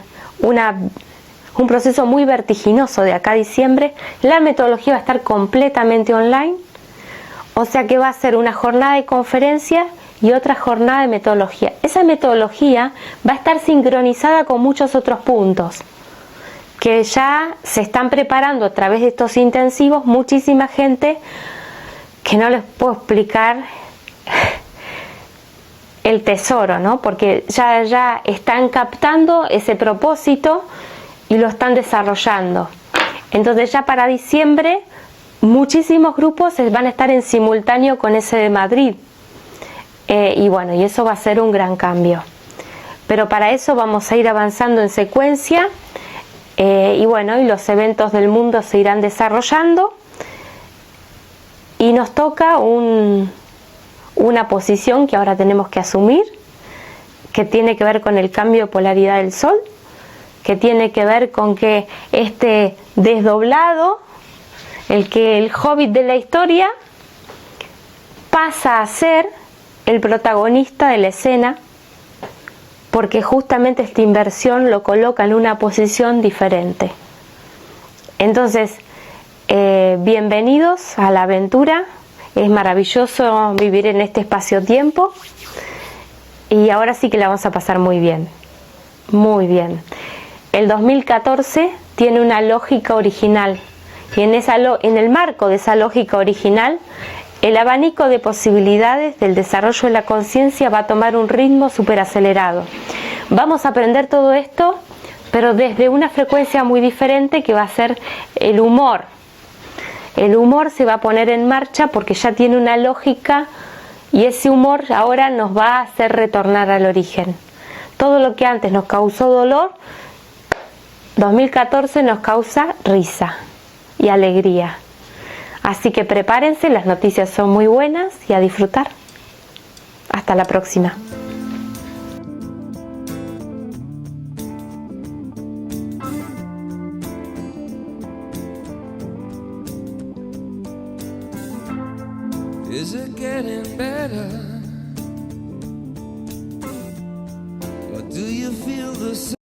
proceso muy vertiginoso de acá a diciembre. La metodología va a estar completamente online, o sea que va a ser una jornada de conferencia y otra jornada de metodología. Esa metodología va a estar sincronizada con muchos otros puntos que ya se están preparando a través de estos intensivos. Muchísima gente que no les puedo explicar el tesoro, ¿no? Porque ya están captando ese propósito y lo están desarrollando. Entonces ya para diciembre muchísimos grupos van a estar en simultáneo con ese de Madrid. Y bueno, y eso va a ser un gran cambio. Pero para eso vamos a ir avanzando en secuencia. Y bueno, y los eventos del mundo se irán desarrollando. Y nos toca una posición que ahora tenemos que asumir, que tiene que ver con el cambio de polaridad del Sol, que tiene que ver con que este desdoblado, el hobbit de la historia, pasa a ser el protagonista de la escena, porque justamente esta inversión lo coloca en una posición diferente. Entonces, bienvenidos a la aventura. Es maravilloso vivir en este espacio-tiempo y ahora sí que la vamos a pasar muy bien, muy bien. El 2014 tiene una lógica original y en el marco de esa lógica original, el abanico de posibilidades del desarrollo de la conciencia va a tomar un ritmo súper acelerado. Vamos a aprender todo esto, pero desde una frecuencia muy diferente, que va a ser el humor. El humor se va a poner en marcha porque ya tiene una lógica y ese humor ahora nos va a hacer retornar al origen. Todo lo que antes nos causó dolor, 2014 nos causa risa y alegría. Así que prepárense, las noticias son muy buenas y a disfrutar. Hasta la próxima. Is it getting better? Or do you feel the same?